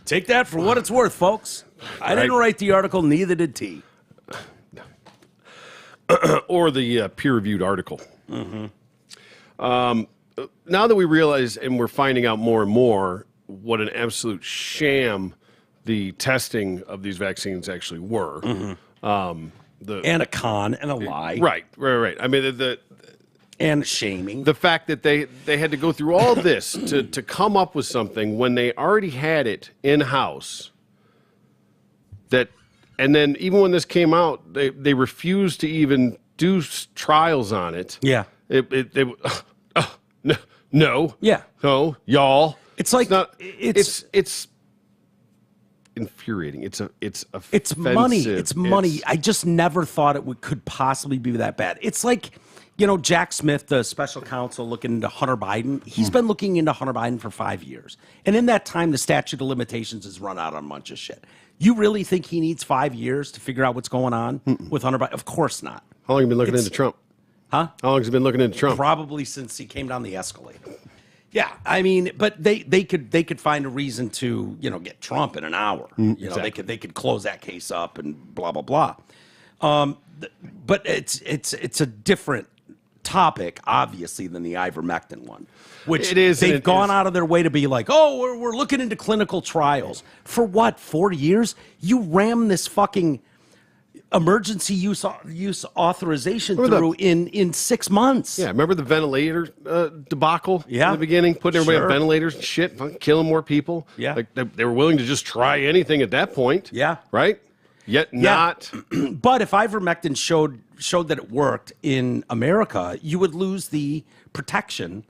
Speaker 1: Take that for what it's worth, folks. I didn't write the article, neither did T.
Speaker 2: Or the peer-reviewed article. Now that we realize, and we're finding out more and more, what an absolute sham the testing of these vaccines actually were.
Speaker 1: And a con and a lie.
Speaker 2: Right. I mean,
Speaker 1: and shaming.
Speaker 2: The fact that they had to go through all this to come up with something when they already had it in-house. And then even when this came out, they refused to even do trials on it.
Speaker 1: Yeah.
Speaker 2: No.
Speaker 1: Yeah.
Speaker 2: No, y'all.
Speaker 1: It's like
Speaker 2: it's infuriating. It's offensive.
Speaker 1: It's money. It's money. I just never thought it could possibly be that bad. It's like, Jack Smith, the special counsel looking into Hunter Biden. He's been looking into Hunter Biden for 5 years. And in that time, the statute of limitations has run out on a bunch of shit. You really think he needs 5 years to figure out what's going on with Hunter Biden? Of course not.
Speaker 2: How long have you been looking into Trump?
Speaker 1: Huh?
Speaker 2: How long has he been looking into Trump?
Speaker 1: Probably since he came down the escalator. Yeah, I mean, but they could find a reason to get Trump in an hour.
Speaker 2: Exactly.
Speaker 1: They could close that case up and blah blah blah. But it's a different topic, obviously, than the ivermectin one, which
Speaker 2: it is.
Speaker 1: They've gone out of their way to be like, oh, we're looking into clinical trials for what? 4 years? You ram this fucking emergency use authorization through in 6 months.
Speaker 2: Yeah, remember the ventilator debacle
Speaker 1: Yeah.
Speaker 2: in the beginning? Putting everybody
Speaker 1: Sure.
Speaker 2: on ventilators and shit, fucking killing more people.
Speaker 1: Yeah.
Speaker 2: Like they were willing to just try anything at that point.
Speaker 1: Yeah.
Speaker 2: Right? Yet not.
Speaker 1: But if ivermectin showed that it worked in America, you would lose the protection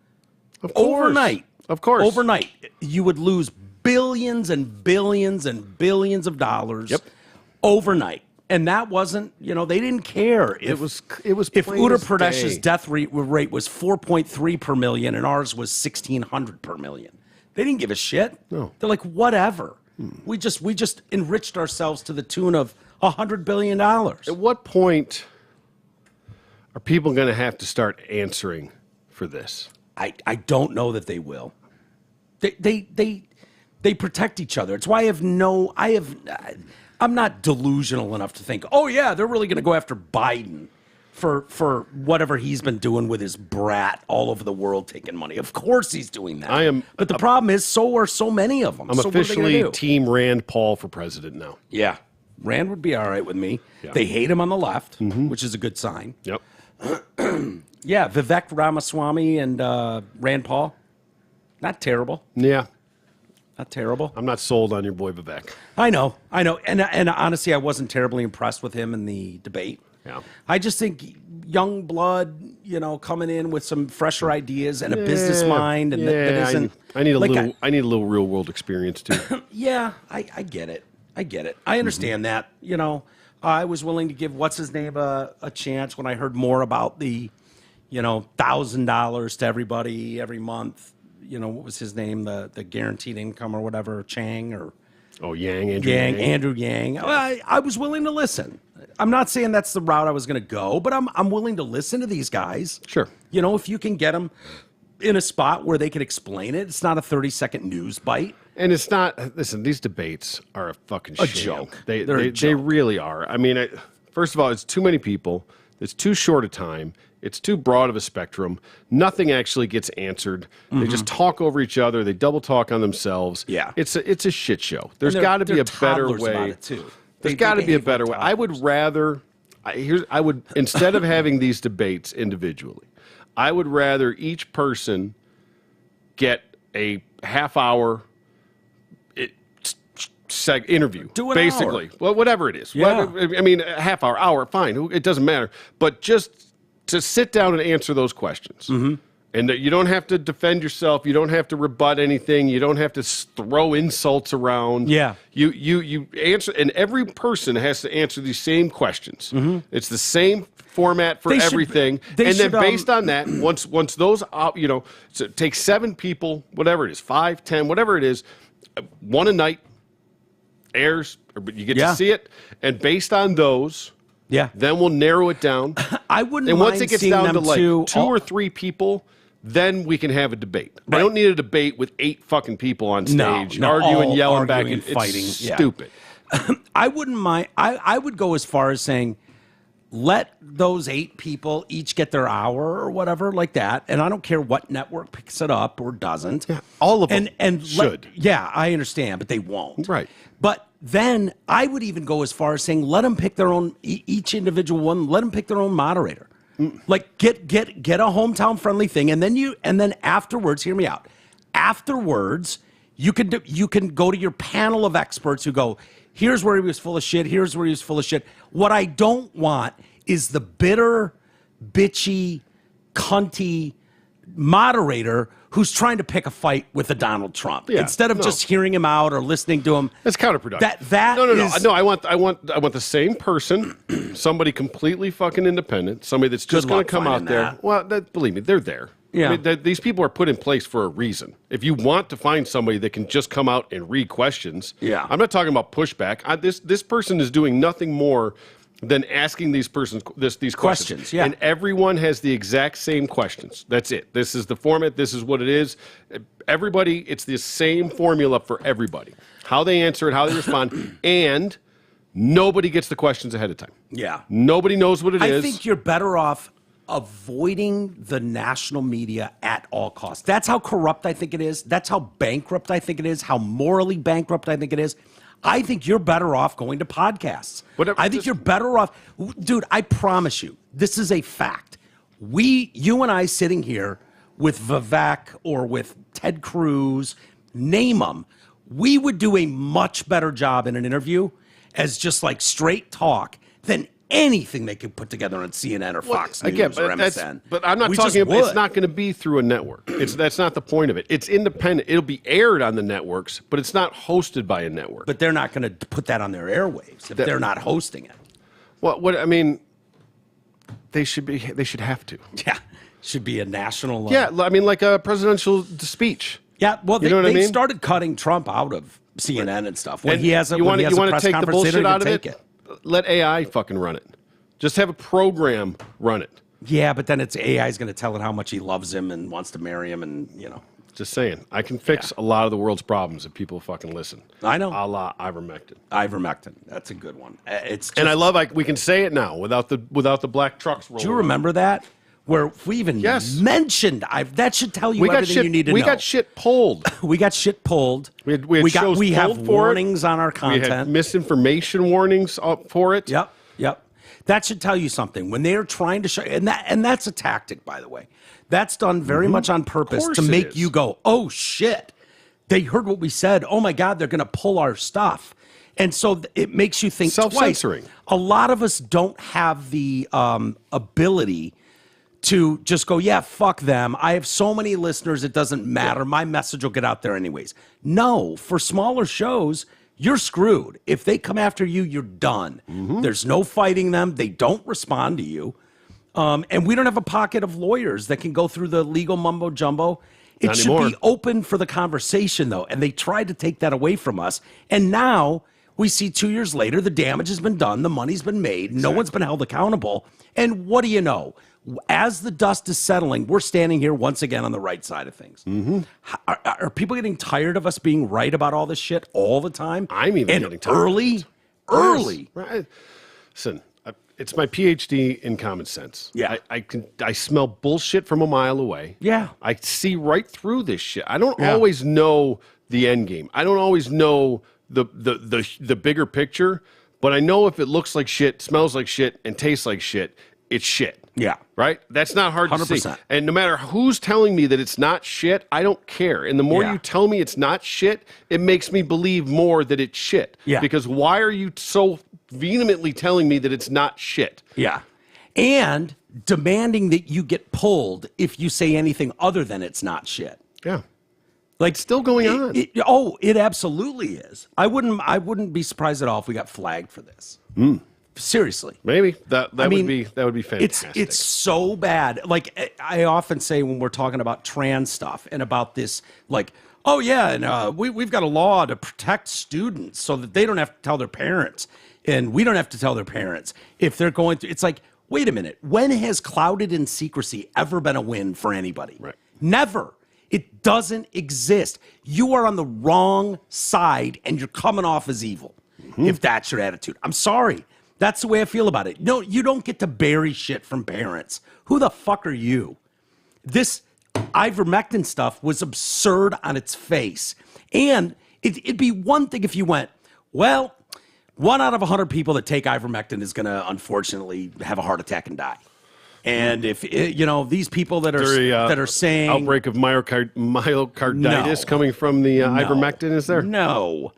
Speaker 2: Of course.
Speaker 1: overnight.
Speaker 2: Of course.
Speaker 1: Overnight. You would lose billions and billions and billions of dollars overnight. And that wasn't, they didn't care.
Speaker 2: It was
Speaker 1: If
Speaker 2: plain
Speaker 1: Uttar
Speaker 2: as
Speaker 1: Pradesh's
Speaker 2: day.
Speaker 1: death rate was 4.3 per million and ours was 1,600 per million. They didn't give a shit.
Speaker 2: No.
Speaker 1: They're like, whatever. We just enriched ourselves to the tune of $100 billion.
Speaker 2: At what point are people going to have to start answering for this?
Speaker 1: I don't know that they will. They protect each other. It's why I'm not delusional enough to think, oh yeah, they're really going to go after Biden for whatever he's been doing with his brat all over the world taking money. Of course he's doing that. But the problem is, so are so many of them.
Speaker 2: I'm
Speaker 1: So what are they gonna
Speaker 2: officially
Speaker 1: do?
Speaker 2: Team Rand Paul for president now.
Speaker 1: Yeah. Rand would be all right with me.
Speaker 2: Yeah.
Speaker 1: They hate him on the left, which is a good sign.
Speaker 2: Yep.
Speaker 1: Yeah, Vivek Ramaswamy and Rand Paul, not terrible.
Speaker 2: Yeah.
Speaker 1: Not terrible.
Speaker 2: I'm not sold on your boy Vivek.
Speaker 1: I know. And honestly, I wasn't terribly impressed with him in the debate.
Speaker 2: Yeah.
Speaker 1: I just think young blood, coming in with some fresher ideas and a business mind, and that isn't.
Speaker 2: I need a
Speaker 1: like
Speaker 2: I need a little real world experience too.
Speaker 1: Yeah, I get it. I understand that. I was willing to give what's his name a chance when I heard more about the, $1,000 to everybody every month. What was his name? The guaranteed income or whatever, Chang or
Speaker 2: Andrew
Speaker 1: Andrew Yang. I was willing to listen. I'm not saying that's the route I was going to go, but I'm willing to listen to these guys.
Speaker 2: Sure.
Speaker 1: If you can get them in a spot where they can explain it, it's not a 30-second news bite.
Speaker 2: And it's not. Listen, these debates are a fucking
Speaker 1: A
Speaker 2: sham.
Speaker 1: joke.
Speaker 2: They
Speaker 1: They're a
Speaker 2: they
Speaker 1: joke.
Speaker 2: really are. I mean, first of all, it's too many people. It's too short a time. It's too broad of a spectrum. Nothing actually gets answered. They just talk over each other. They double talk on themselves.
Speaker 1: Yeah.
Speaker 2: It's a shit show. There's
Speaker 1: And
Speaker 2: got to be
Speaker 1: they're
Speaker 2: a better
Speaker 1: toddlers about
Speaker 2: way.
Speaker 1: it, too.
Speaker 2: There's
Speaker 1: They
Speaker 2: got to be a
Speaker 1: behave like
Speaker 2: better way. I would
Speaker 1: toddlers.
Speaker 2: rather. I would instead of having these debates individually, I would rather each person get a half-hour interview.
Speaker 1: Do an
Speaker 2: basically.
Speaker 1: hour.
Speaker 2: Well, whatever it is.
Speaker 1: Yeah.
Speaker 2: I mean, a half hour, fine. It doesn't matter. But just to sit down and answer those questions.
Speaker 1: Mm-hmm.
Speaker 2: And that you don't have to defend yourself. You don't have to rebut anything. You don't have to throw insults around.
Speaker 1: Yeah.
Speaker 2: You answer, and every person has to answer these same questions. It's the same format for
Speaker 1: They should-
Speaker 2: everything.
Speaker 1: they
Speaker 2: And then
Speaker 1: should,
Speaker 2: based on that, once those, so take 7 people, whatever it is, 5, 10, whatever it is, one a night airs, but you get
Speaker 1: Yeah.
Speaker 2: to see it. And based on those,
Speaker 1: Yeah.
Speaker 2: then we'll narrow it down.
Speaker 1: I wouldn't
Speaker 2: And
Speaker 1: mind
Speaker 2: once it gets
Speaker 1: seeing
Speaker 2: down
Speaker 1: them
Speaker 2: to like
Speaker 1: to
Speaker 2: 2 or 3 people, then we can have a debate. I
Speaker 1: Right.
Speaker 2: don't need a debate with 8 fucking people on stage
Speaker 1: No,
Speaker 2: arguing,
Speaker 1: all
Speaker 2: yelling back.
Speaker 1: arguing,
Speaker 2: It's
Speaker 1: fighting. Yeah.
Speaker 2: stupid.
Speaker 1: I wouldn't mind. I would go as far as saying, let those 8 people each get their hour or whatever like that. And I don't care what network picks it up or doesn't.
Speaker 2: Yeah, all of them
Speaker 1: and
Speaker 2: should.
Speaker 1: Yeah, I understand, but they won't.
Speaker 2: Right.
Speaker 1: But then I would even go as far as saying, let them pick their own, each individual one, let them pick their own moderator. Like get a hometown friendly thing. And then afterwards, hear me out. Afterwards, you can go to your panel of experts who go, here's where he was full of shit. Here's where he was full of shit. What I don't want is the bitter, bitchy, cunty moderator who's trying to pick a fight with a Donald Trump instead of just hearing him out or listening to him.
Speaker 2: That's counterproductive.
Speaker 1: That
Speaker 2: No. I want the same person, somebody completely fucking independent, somebody that's just
Speaker 1: Good
Speaker 2: going
Speaker 1: luck
Speaker 2: to come out
Speaker 1: finding
Speaker 2: there.
Speaker 1: that.
Speaker 2: Well, believe me, they're there.
Speaker 1: Yeah.
Speaker 2: I mean, these people are put in place for a reason. If you want to find somebody that can just come out and read questions,
Speaker 1: Yeah.
Speaker 2: I'm not talking about pushback. This person is doing nothing more than asking these these questions.
Speaker 1: Yeah.
Speaker 2: And everyone has the exact same questions. That's it. This is the format. This is what it is. Everybody, it's the same formula for everybody. How they answer it, how they respond, and nobody gets the questions ahead of time.
Speaker 1: Yeah.
Speaker 2: Nobody knows what it is.
Speaker 1: I think you're better off avoiding the national media at all costs. That's how corrupt I think it is. That's how bankrupt I think it is, how morally bankrupt I think it is. I think you're better off going to podcasts. I think you're better off. Dude, I promise you, this is a fact. You and I sitting here with Vivek or with Ted Cruz, name them, we would do a much better job in an interview as just like straight talk than anything they could put together on CNN or Fox News or MSN.
Speaker 2: But I'm not talking about, it's not going to be through a network. That's not the point of it. It's independent. It'll be aired on the networks, but it's not hosted by a network.
Speaker 1: But they're not going to put that on their airwaves if they're not hosting it.
Speaker 2: Well, they should have to.
Speaker 1: Yeah. Should be a national.
Speaker 2: Yeah. I mean, like a presidential speech.
Speaker 1: Yeah. Well,
Speaker 2: you know what I mean?
Speaker 1: Started cutting Trump out of CNN and stuff. When
Speaker 2: And
Speaker 1: he has a,
Speaker 2: you want to
Speaker 1: press
Speaker 2: take the
Speaker 1: conference,
Speaker 2: bullshit out of
Speaker 1: take
Speaker 2: it? Let AI fucking run it. Just have a program run it.
Speaker 1: Yeah, but then it's AI's going to tell it how much he loves him and wants to marry him, and
Speaker 2: Just saying, I can fix a lot of the world's problems if people fucking listen.
Speaker 1: I know.
Speaker 2: A la ivermectin.
Speaker 1: Ivermectin. That's a good one. It's just,
Speaker 2: And I love we can say it now without the black trucks rolling.
Speaker 1: Do you remember that? Where if we even mentioned that should tell you everything you need to know.
Speaker 2: We got shit pulled.
Speaker 1: We got shit pulled.
Speaker 2: We
Speaker 1: have warnings on our content.
Speaker 2: We had misinformation warnings for it.
Speaker 1: Yep. That should tell you something. When they are trying to show, and that's a tactic, by the way. That's done very much on purpose to make you go, oh shit, they heard what we said. Oh my God, they're going to pull our stuff. And so it makes you think
Speaker 2: self-censoring.
Speaker 1: Twice. A lot of us don't have the ability to just go, yeah, fuck them. I have so many listeners, it doesn't matter. My message will get out there anyways. No, for smaller shows, you're screwed. If they come after you, you're done. There's no fighting them. They don't respond to you. And we don't have a pocket of lawyers that can go through the legal mumbo jumbo. It should be open for the conversation, though. And they tried to take that away from us. And now we see 2 years later, the damage has been done. The money's been made. No one's been held accountable. And what do you know? As the dust is settling, we're standing here once again on the right side of things. Are people getting tired of us being right about all this shit all the time?
Speaker 2: I'm even getting tired.
Speaker 1: Early.
Speaker 2: Right. Listen, it's my PhD in common sense.
Speaker 1: Yeah.
Speaker 2: I smell bullshit from a mile away.
Speaker 1: Yeah.
Speaker 2: I see right through this shit. I don't always know the end game. I don't always know the bigger picture, but I know if it looks like shit, smells like shit, and tastes like shit, it's shit.
Speaker 1: Yeah.
Speaker 2: Right? That's not hard
Speaker 1: 100%.
Speaker 2: to see. And no matter who's telling me that it's not shit, I don't care. And the more you tell me it's not shit, it makes me believe more that it's shit.
Speaker 1: Yeah.
Speaker 2: Because why are you so vehemently telling me that it's not shit?
Speaker 1: Yeah. And demanding that you get pulled if you say anything other than it's not shit.
Speaker 2: Yeah.
Speaker 1: Like
Speaker 2: it's still going on.
Speaker 1: It absolutely is. I wouldn't be surprised at all if we got flagged for this. Seriously.
Speaker 2: Maybe that would be fantastic.
Speaker 1: It's so bad. Like I often say when we're talking about trans stuff and about this, like, oh yeah, and we've got a law to protect students so that they don't have to tell their parents, and we don't have to tell their parents if they're going through. It's like, wait a minute, when has clouded in secrecy ever been a win for anybody?
Speaker 2: Right.
Speaker 1: Never. It doesn't exist. You are on the wrong side, and you're coming off as evil. If that's your attitude, I'm sorry. That's the way I feel about it. No, you don't get to bury shit from parents. Who the fuck are you? This ivermectin stuff was absurd on its face. And it'd be one thing if you went, well, 1 out of 100 people that take ivermectin is going to unfortunately have a heart attack and die. And if these people that are saying
Speaker 2: outbreak of myocarditis coming from the ivermectin, is there?
Speaker 1: No.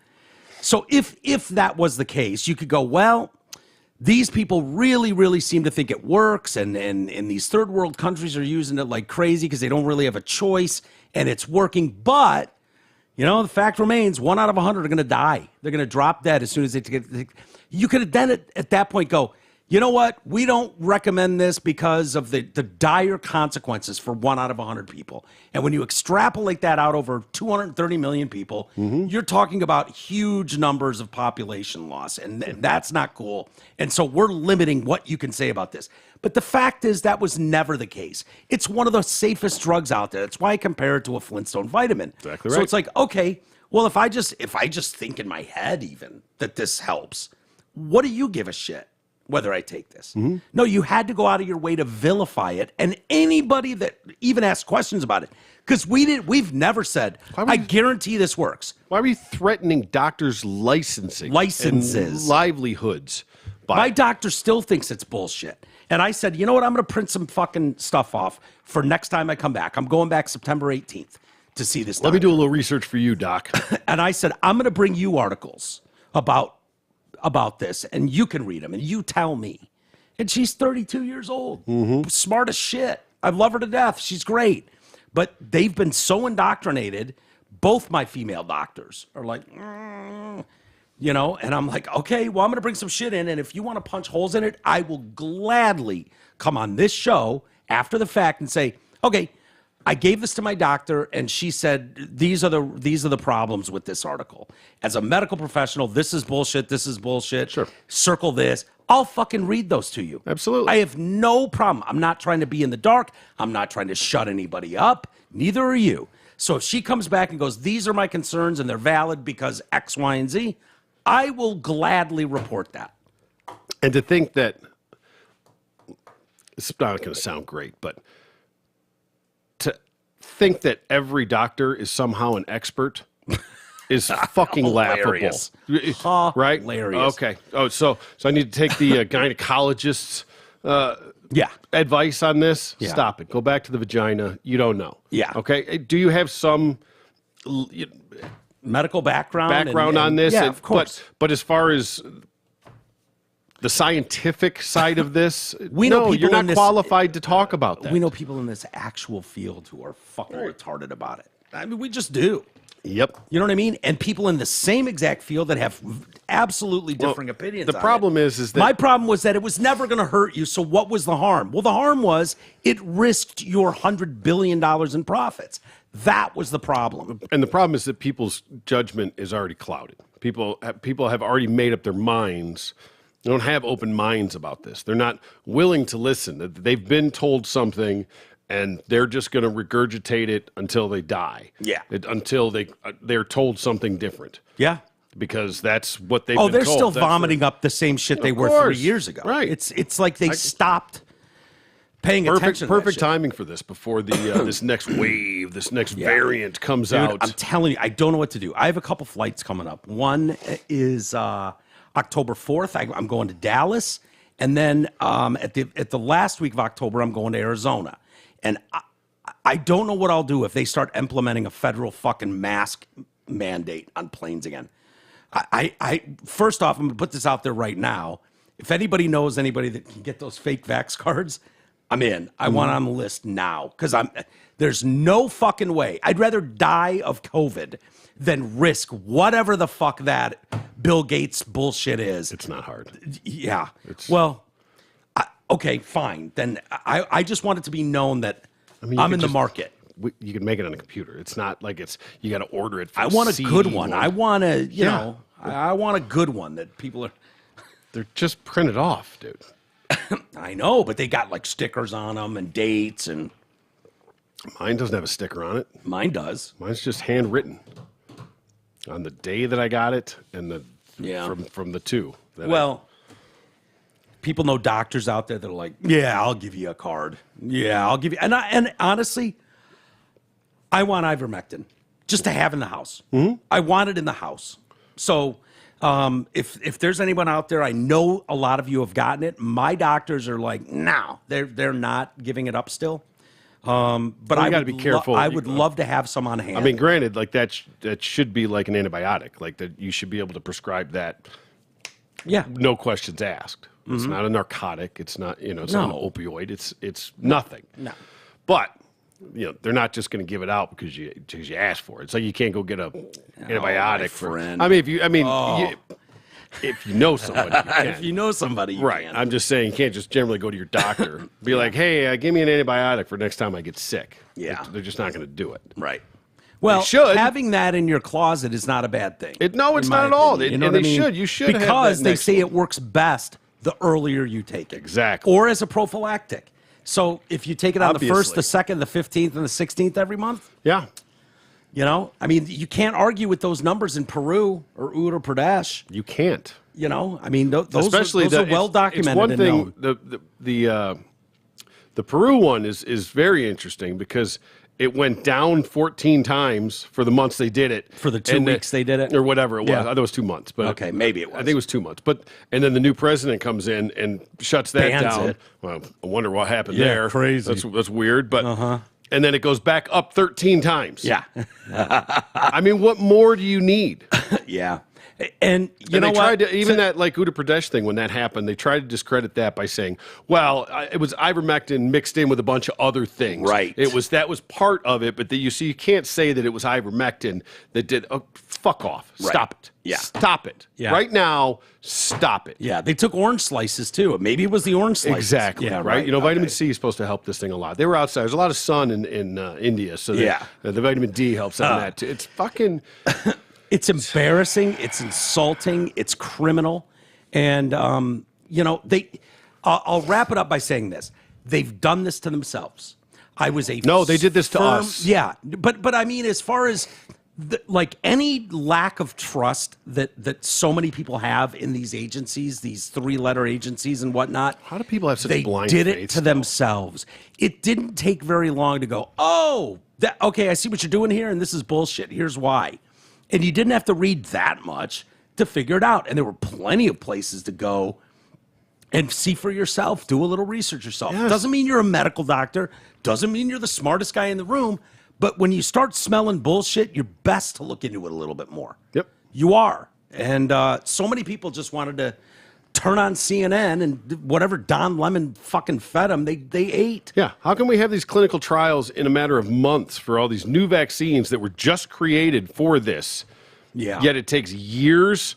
Speaker 1: So if that was the case, you could go, well, these people really, really seem to think it works, and these third world countries are using it like crazy because they don't really have a choice, and it's working. But, the fact remains, 1 out of 100 are going to die. They're going to drop dead as soon as they get. You could have then at that point go, you know what? We don't recommend this because of the dire consequences for 1 out of 100 people. And when you extrapolate that out over 230 million people, you're talking about huge numbers of population loss. And that's not cool. And so we're limiting what you can say about this. But the fact is that was never the case. It's one of the safest drugs out there. That's why I compare it to a Flintstone vitamin.
Speaker 2: Exactly right.
Speaker 1: So it's like, okay, well, if I just think in my head even that this helps, what do you give a shit whether I take this? No, you had to go out of your way to vilify it. And anybody that even asked questions about it, because we've never said, I guarantee this works.
Speaker 2: Why are we threatening doctors' licenses and livelihoods?
Speaker 1: My doctor still thinks it's bullshit. And I said, you know what? I'm going to print some fucking stuff off for next time I come back. I'm going back September 18th to see this.
Speaker 2: Let me do a little research for you, Doc.
Speaker 1: And I said, I'm going to bring you articles about this, and you can read them, and you tell me. And she's 32 years old, smart as shit. I love her to death. She's great. But they've been so indoctrinated. Both my female doctors are like, you know, and I'm like, okay, well, I'm going to bring some shit in, and if you want to punch holes in it, I will gladly come on this show after the fact and say, okay, I gave this to my doctor, and she said, these are the problems with this article. As a medical professional, this is bullshit, this is bullshit.
Speaker 2: Sure.
Speaker 1: Circle this. I'll fucking read those to you.
Speaker 2: Absolutely.
Speaker 1: I have no problem. I'm not trying to be in the dark. I'm not trying to shut anybody up. Neither are you. So if she comes back and goes, these are my concerns, and they're valid because X, Y, and Z, I will gladly report that.
Speaker 2: And to think that, it's not going to sound great, but to think that every doctor is somehow an expert is fucking laughable. Right?
Speaker 1: Hilarious.
Speaker 2: Okay. Oh, so I need to take the gynecologist's advice on this?
Speaker 1: Yeah.
Speaker 2: Stop it. Go back to the vagina. You don't know.
Speaker 1: Yeah.
Speaker 2: Okay. Do you have some
Speaker 1: medical background
Speaker 2: on this?
Speaker 1: Yeah, of course.
Speaker 2: But as far as the scientific side of this,
Speaker 1: you're
Speaker 2: not qualified to talk about that.
Speaker 1: We know people in this actual field who are fucking retarded about it. I mean, we just do.
Speaker 2: Yep.
Speaker 1: You know what I mean? And people in the same exact field that have absolutely differing opinions.
Speaker 2: The problem is that
Speaker 1: my problem was that it was never going to hurt you. So what was the harm? Well, the harm was it risked your $100 billion in profits. That was the problem.
Speaker 2: And the problem is that people's judgment is already clouded. People have already made up their minds. They don't have open minds about this. They're not willing to listen. They've been told something, and they're just going to regurgitate it until they die.
Speaker 1: Yeah.
Speaker 2: Until they're told something different.
Speaker 1: Yeah.
Speaker 2: Because that's what they've been told.
Speaker 1: Oh, they're still vomiting up the same shit they were 3 years ago.
Speaker 2: Right.
Speaker 1: It's like they stopped paying attention to that
Speaker 2: Perfect
Speaker 1: shit.
Speaker 2: timing for this before the this next wave, this next variant comes out.
Speaker 1: I'm telling you, I don't know what to do. I have a couple flights coming up. One is October 4th. I'm going to Dallas. And then at the last week of October, I'm going to Arizona. And I don't know what I'll do if they start implementing a federal fucking mask mandate on planes again. I first off, I'm going to put this out there right now. If anybody knows anybody that can get those fake vax cards, I'm in. I want on the list now because there's no fucking way. I'd rather die of COVID than risk whatever the fuck that Bill Gates bullshit is.
Speaker 2: It's not hard.
Speaker 1: Yeah. Okay, fine. Then I just want it to be known that I'm in the market.
Speaker 2: You can make it on a computer. It's not like you got to order it. From
Speaker 1: I want a
Speaker 2: CD
Speaker 1: good one. I want to, I want a good one that people are.
Speaker 2: They're just printed off, dude.
Speaker 1: I know, but they got like stickers on them and dates and.
Speaker 2: Mine doesn't have a sticker on it.
Speaker 1: Mine does.
Speaker 2: Mine's just handwritten on the day that I got it and from the two.
Speaker 1: People know doctors out there that are like, yeah, I'll give you a card. Yeah, I'll give you. And honestly, I want ivermectin just to have in the house. Mm-hmm. I want it in the house. So if there's anyone out there, I know a lot of you have gotten it. My doctors are like, no, they're not giving it up still. But I got to be careful. I would love to have some on hand.
Speaker 2: I mean, granted, like that should be like an antibiotic, like that you should be able to prescribe that.
Speaker 1: Yeah,
Speaker 2: no questions asked. Mm-hmm. It's not a narcotic. It's not it's not an opioid. It's nothing.
Speaker 1: No,
Speaker 2: but they're not just going to give it out because you asked for it. It's like you can't go get a antibiotic
Speaker 1: friend.
Speaker 2: I mean, If you know somebody, you can.
Speaker 1: If you know somebody, you
Speaker 2: Right.
Speaker 1: can.
Speaker 2: I'm just saying you can't just generally go to your doctor. Be like, hey, give me an antibiotic for next time I get sick.
Speaker 1: Yeah.
Speaker 2: They're just not going to do it.
Speaker 1: Right. Well,
Speaker 2: should.
Speaker 1: having that in your closet is not a bad thing.
Speaker 2: No, it's
Speaker 1: in my
Speaker 2: not at all.
Speaker 1: opinion.
Speaker 2: And
Speaker 1: what
Speaker 2: they
Speaker 1: I mean?
Speaker 2: should. You should have that
Speaker 1: because they
Speaker 2: next
Speaker 1: say
Speaker 2: one.
Speaker 1: it works best the earlier you take it.
Speaker 2: Exactly.
Speaker 1: Or as a prophylactic. So if you take it on the 1st,
Speaker 2: Obviously.
Speaker 1: the 2nd, the 15th, and the 16th every month,
Speaker 2: Yeah.
Speaker 1: you know, I mean, you can't argue with those numbers in Peru or Uttar Pradesh.
Speaker 2: You can't.
Speaker 1: You know, I mean, those
Speaker 2: Especially
Speaker 1: are well documented.
Speaker 2: It's one
Speaker 1: and
Speaker 2: thing.
Speaker 1: known.
Speaker 2: The Peru one is very interesting because it went down 14 times for the months they did it.
Speaker 1: For the 2 weeks they did it?
Speaker 2: or whatever it was.
Speaker 1: Yeah.
Speaker 2: I thought it was 2 months, but
Speaker 1: Okay, maybe it was.
Speaker 2: I think it was 2 months. But and then the new president comes in and shuts that
Speaker 1: Bans
Speaker 2: down.
Speaker 1: it.
Speaker 2: Well, I wonder what happened
Speaker 1: Yeah,
Speaker 2: there.
Speaker 1: crazy.
Speaker 2: That's weird. But and then it goes back up 13 times.
Speaker 1: Yeah.
Speaker 2: I mean, what more do you need?
Speaker 1: Yeah. And you
Speaker 2: And
Speaker 1: know
Speaker 2: they tried
Speaker 1: what?
Speaker 2: to, even that like Uttar Pradesh thing, when that happened, they tried to discredit that by saying, well, it was ivermectin mixed in with a bunch of other things.
Speaker 1: Right.
Speaker 2: That was part of it, but you can't say that it was ivermectin that did, fuck off.
Speaker 1: Right.
Speaker 2: Stop it.
Speaker 1: Yeah.
Speaker 2: Stop it.
Speaker 1: Yeah.
Speaker 2: Right now, stop it.
Speaker 1: Yeah, they took orange slices too. Maybe it was the orange slices.
Speaker 2: Exactly.
Speaker 1: Yeah,
Speaker 2: right. You know, vitamin
Speaker 1: okay.
Speaker 2: C is supposed to help this thing a lot. They were outside. There's a lot of sun in India, so
Speaker 1: Yeah.
Speaker 2: the vitamin D helps on that too. It's fucking.
Speaker 1: It's embarrassing. It's insulting. It's criminal. And, you know, I'll wrap it up by saying this. They've done this to themselves. I was a
Speaker 2: No, they did this to
Speaker 1: firm-
Speaker 2: us.
Speaker 1: Yeah. But I mean, as far as like any lack of trust that so many people have in these agencies, these 3-letter agencies and whatnot.
Speaker 2: How do people have such
Speaker 1: they
Speaker 2: blind
Speaker 1: did it
Speaker 2: faith
Speaker 1: to
Speaker 2: still?
Speaker 1: themselves. It didn't take very long to go, oh, okay, I see what you're doing here, and this is bullshit. Here's why. And you didn't have to read that much to figure it out. And there were plenty of places to go and see for yourself, do a little research yourself.
Speaker 2: Yes.
Speaker 1: Doesn't mean you're a medical doctor, doesn't mean you're the smartest guy in the room, but when you start smelling bullshit, you're best to look into it a little bit more.
Speaker 2: Yep.
Speaker 1: You are. And so many people just wanted to turn on CNN and whatever Don Lemon fucking fed them, they ate.
Speaker 2: Yeah. How can we have these clinical trials in a matter of months for all these new vaccines that were just created for this?
Speaker 1: Yeah.
Speaker 2: Yet it takes years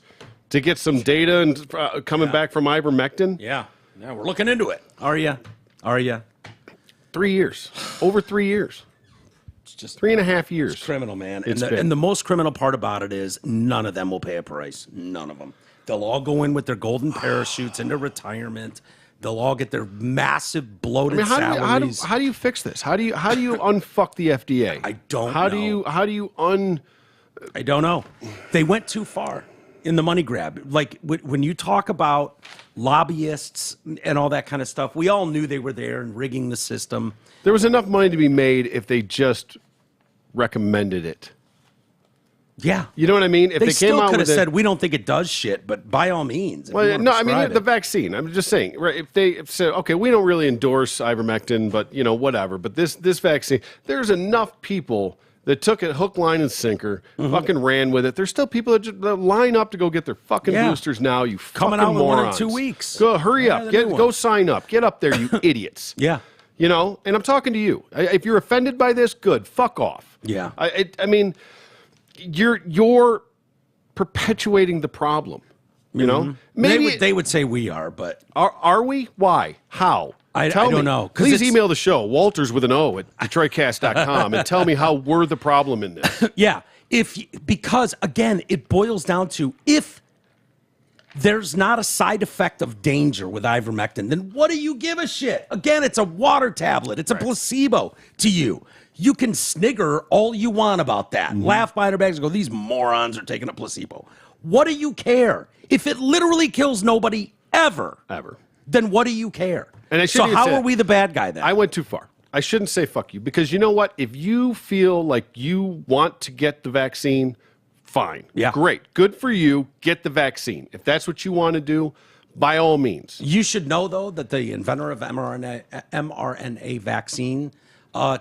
Speaker 2: to get some data and coming back from ivermectin?
Speaker 1: Yeah. Yeah, we're looking into it. Are you?
Speaker 2: 3 years. Over 3 years.
Speaker 1: It's just
Speaker 2: 3.5 years.
Speaker 1: criminal, man.
Speaker 2: It's been.
Speaker 1: And the most criminal part about it is none of them will pay a price. None of them. They'll all go in with their golden parachutes into retirement. They'll all get their massive bloated salaries.
Speaker 2: How do you fix this? How do you unfuck the FDA?
Speaker 1: I don't
Speaker 2: How
Speaker 1: know.
Speaker 2: do you
Speaker 1: I don't know. They went too far in the money grab. Like when you talk about lobbyists and all that kind of stuff, we all knew they were there and rigging the system.
Speaker 2: There was enough money to be made if they just recommended it.
Speaker 1: Yeah.
Speaker 2: You know what I mean? If
Speaker 1: They
Speaker 2: came
Speaker 1: still
Speaker 2: out
Speaker 1: could have
Speaker 2: with it-
Speaker 1: said, we don't think it does shit, but by all means. if you
Speaker 2: Well,
Speaker 1: wanna
Speaker 2: no, I mean
Speaker 1: prescribe
Speaker 2: the
Speaker 1: it.
Speaker 2: vaccine. I'm just saying, right? If they said, okay, we don't really endorse ivermectin, but you know, whatever. But this vaccine, there's enough people that took it hook, line, and sinker, fucking ran with it. There's still people that line up to go get their fucking
Speaker 1: Yeah.
Speaker 2: boosters now. You
Speaker 1: Coming
Speaker 2: fucking
Speaker 1: out with one in
Speaker 2: morons.
Speaker 1: 2 weeks.
Speaker 2: Go, hurry
Speaker 1: Yeah,
Speaker 2: up,
Speaker 1: the new
Speaker 2: go
Speaker 1: one.
Speaker 2: sign up, get up there, you idiots.
Speaker 1: Yeah.
Speaker 2: You know, and I'm talking to you. If you're offended by this, good. Fuck off.
Speaker 1: Yeah.
Speaker 2: I mean, you're perpetuating the problem. You know, maybe
Speaker 1: They would say we are, but
Speaker 2: are we? Why? How?
Speaker 1: I
Speaker 2: Tell
Speaker 1: don't
Speaker 2: me.
Speaker 1: know, 'cause
Speaker 2: Please
Speaker 1: it's-
Speaker 2: email the show, Walters with an O at DetroitCast.com, and tell me how we're the problem in this.
Speaker 1: yeah, because again, it boils down to if there's not a side effect of danger with ivermectin, then what do you give a shit? Again, it's a water tablet. It's a placebo to you. You can snigger all you want about that. Laugh behind our backs and go, these morons are taking a placebo. What do you care? If it literally kills nobody ever, then what do you care?
Speaker 2: And I
Speaker 1: so
Speaker 2: shouldn't
Speaker 1: how
Speaker 2: even say
Speaker 1: are we the bad guy then?
Speaker 2: I went too far. I shouldn't say fuck you, because you know what? If you feel like you want to get the vaccine, fine.
Speaker 1: Yeah.
Speaker 2: Great. Good for you. Get the vaccine. If that's what you want to do, by all means.
Speaker 1: You should know, though, that the inventor of mRNA vaccine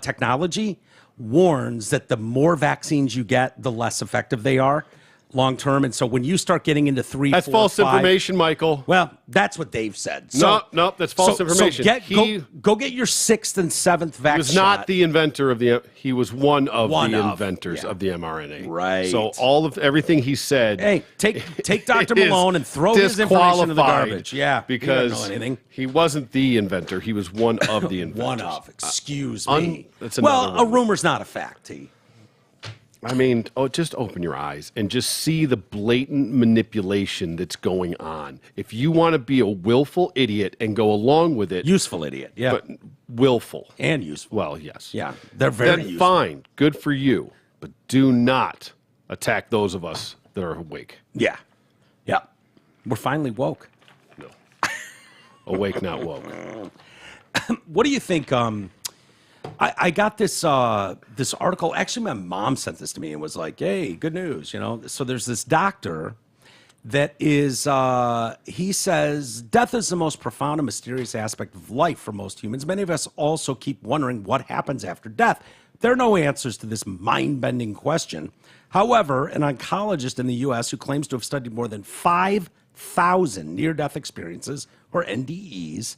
Speaker 1: technology warns that the more vaccines you get, the less effective they are. long term. And so when you start getting into 3,
Speaker 2: That's
Speaker 1: 4,
Speaker 2: false
Speaker 1: 5,
Speaker 2: information, Michael.
Speaker 1: Well, that's what Dave said. So,
Speaker 2: No, that's false information.
Speaker 1: So go get your 6th and 7th vaccine.
Speaker 2: He was not the inventor of he was one of the inventors
Speaker 1: yeah.
Speaker 2: of the mRNA.
Speaker 1: Right.
Speaker 2: So everything he said.
Speaker 1: Hey, take Dr. Malone and throw his information in the garbage. Yeah.
Speaker 2: Because
Speaker 1: he doesn't know anything.
Speaker 2: He wasn't the inventor. He was one of the inventors.
Speaker 1: One of. Excuse me.
Speaker 2: That's
Speaker 1: a rumor's not a fact, T.
Speaker 2: I mean, just open your eyes and just see the blatant manipulation that's going on. If you want to be a willful idiot and go along with it.
Speaker 1: Useful idiot, yeah.
Speaker 2: But willful.
Speaker 1: And useful.
Speaker 2: Well, yes.
Speaker 1: Yeah, they're very
Speaker 2: then
Speaker 1: useful.
Speaker 2: Fine, good for you. But do not attack those of us that are awake.
Speaker 1: Yeah. Yeah. We're finally woke.
Speaker 2: No. Awake, not woke.
Speaker 1: What do you think? I got this this article. Actually, my mom sent this to me and was like, "Hey, good news!" So there's this doctor that is. He says death is the most profound and mysterious aspect of life for most humans. Many of us also keep wondering what happens after death. There are no answers to this mind-bending question. However, an oncologist in the U.S. who claims to have studied more than 5,000 near-death experiences, or NDEs,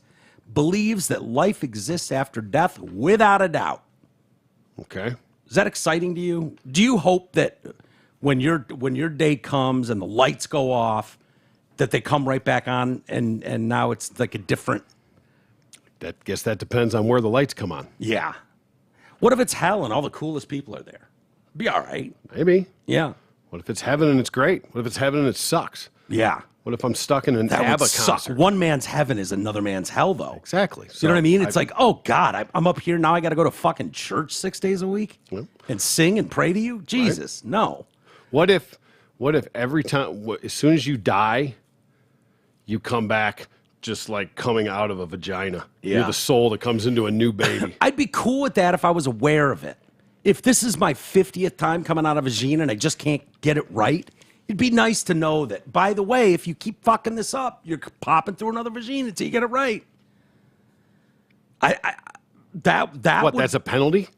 Speaker 1: believes that life exists after death without a doubt.
Speaker 2: Okay.
Speaker 1: Is that exciting to you? Do you hope that when your day comes and the lights go off, that they come right back on and now it's like a different...
Speaker 2: Guess that depends on where the lights come on.
Speaker 1: Yeah. What if it's hell and all the coolest people are there? Be all right.
Speaker 2: Maybe.
Speaker 1: Yeah.
Speaker 2: What if it's heaven and it's great? What if it's heaven and it sucks?
Speaker 1: Yeah.
Speaker 2: What if I'm stuck in an
Speaker 1: That
Speaker 2: ABBA
Speaker 1: would suck.
Speaker 2: concert?
Speaker 1: One man's heaven is another man's hell, though.
Speaker 2: Exactly.
Speaker 1: You know what I mean? It's like, oh, God, I'm up here. Now I got to go to fucking church 6 days a week and sing and pray to you? Jesus, no.
Speaker 2: What if every time, as soon as you die, you come back just like coming out of a vagina?
Speaker 1: Yeah.
Speaker 2: You're the soul that comes into a new baby.
Speaker 1: I'd be cool with that if I was aware of it. If this is my 50th time coming out of a vagina and I just can't get it right, it'd be nice to know that, by the way, if you keep fucking this up, you're popping through another vagina until you get it right.
Speaker 2: That's a penalty?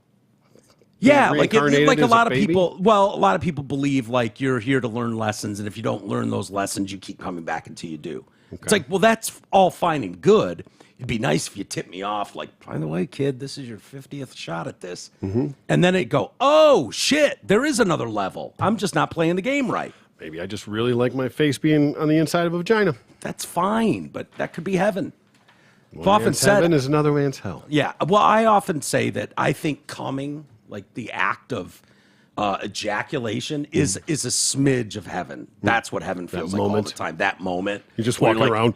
Speaker 1: Yeah, like a lot of
Speaker 2: baby?
Speaker 1: people. Well, a lot of people believe like you're here to learn lessons, and if you don't learn those lessons, you keep coming back until you do. Okay. It's like, well, that's all fine and good. It'd be nice if you tip me off, like, by the way, kid, this is your 50th shot at this, and then it go, oh shit, there is another level. I'm just not playing the game right.
Speaker 2: Maybe I just really like my face being on the inside of a vagina.
Speaker 1: That's fine, but that could be heaven.
Speaker 2: One man's heaven is another man's hell.
Speaker 1: Yeah, well, I often say that I think coming, like the act of ejaculation, is a smidge of heaven. That's what heaven feels like all the time. That moment.
Speaker 2: You're just walking around.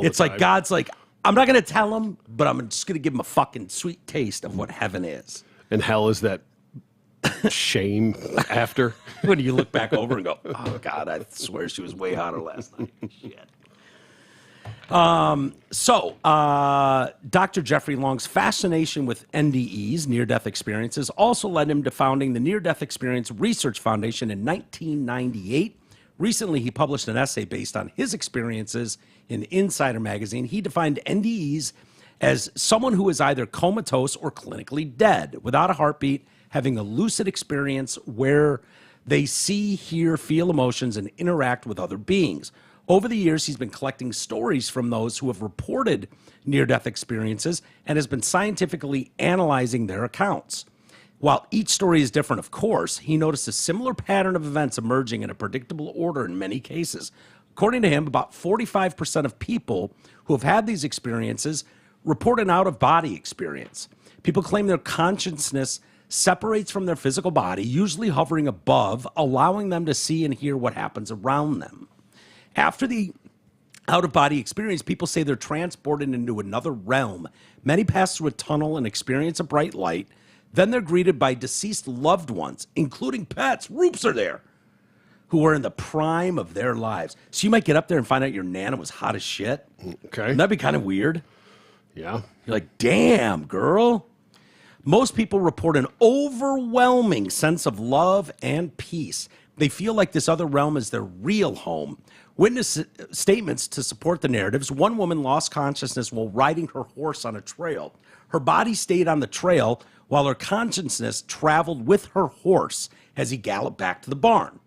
Speaker 1: It's like God's like, I'm not going to tell him, but I'm just going to give him a fucking sweet taste of what heaven is.
Speaker 2: And hell is that shame after.
Speaker 1: When you look back over and go, oh, God, I swear she was way hotter last night. Shit. Dr. Jeffrey Long's fascination with NDEs, near-death experiences, also led him to founding the Near-Death Experience Research Foundation in 1998. Recently, he published an essay based on his experiences in Insider magazine. He defined NDEs as someone who is either comatose or clinically dead, without a heartbeat, having a lucid experience where they see, hear, feel emotions, and interact with other beings. Over the years, he's been collecting stories from those who have reported near-death experiences and has been scientifically analyzing their accounts. While each story is different, of course, he noticed a similar pattern of events emerging in a predictable order in many cases. According to him, about 45% of people who have had these experiences report an out-of-body experience. People claim their consciousness separates from their physical body, usually hovering above, allowing them to see and hear what happens around them. After the out-of-body experience, people say they're transported into another realm. Many pass through a tunnel and experience a bright light. Then they're greeted by deceased loved ones, including pets. Roops are there, who are in the prime of their lives. So you might get up there and find out your Nana was hot as shit.
Speaker 2: Okay.
Speaker 1: Wouldn't that be kind of weird?
Speaker 2: Yeah.
Speaker 1: You're like, damn, girl. Most people report an overwhelming sense of love and peace. They feel like this other realm is their real home. Witness statements to support the narratives. One woman lost consciousness while riding her horse on a trail. Her body stayed on the trail while her consciousness traveled with her horse as he galloped back to the barn.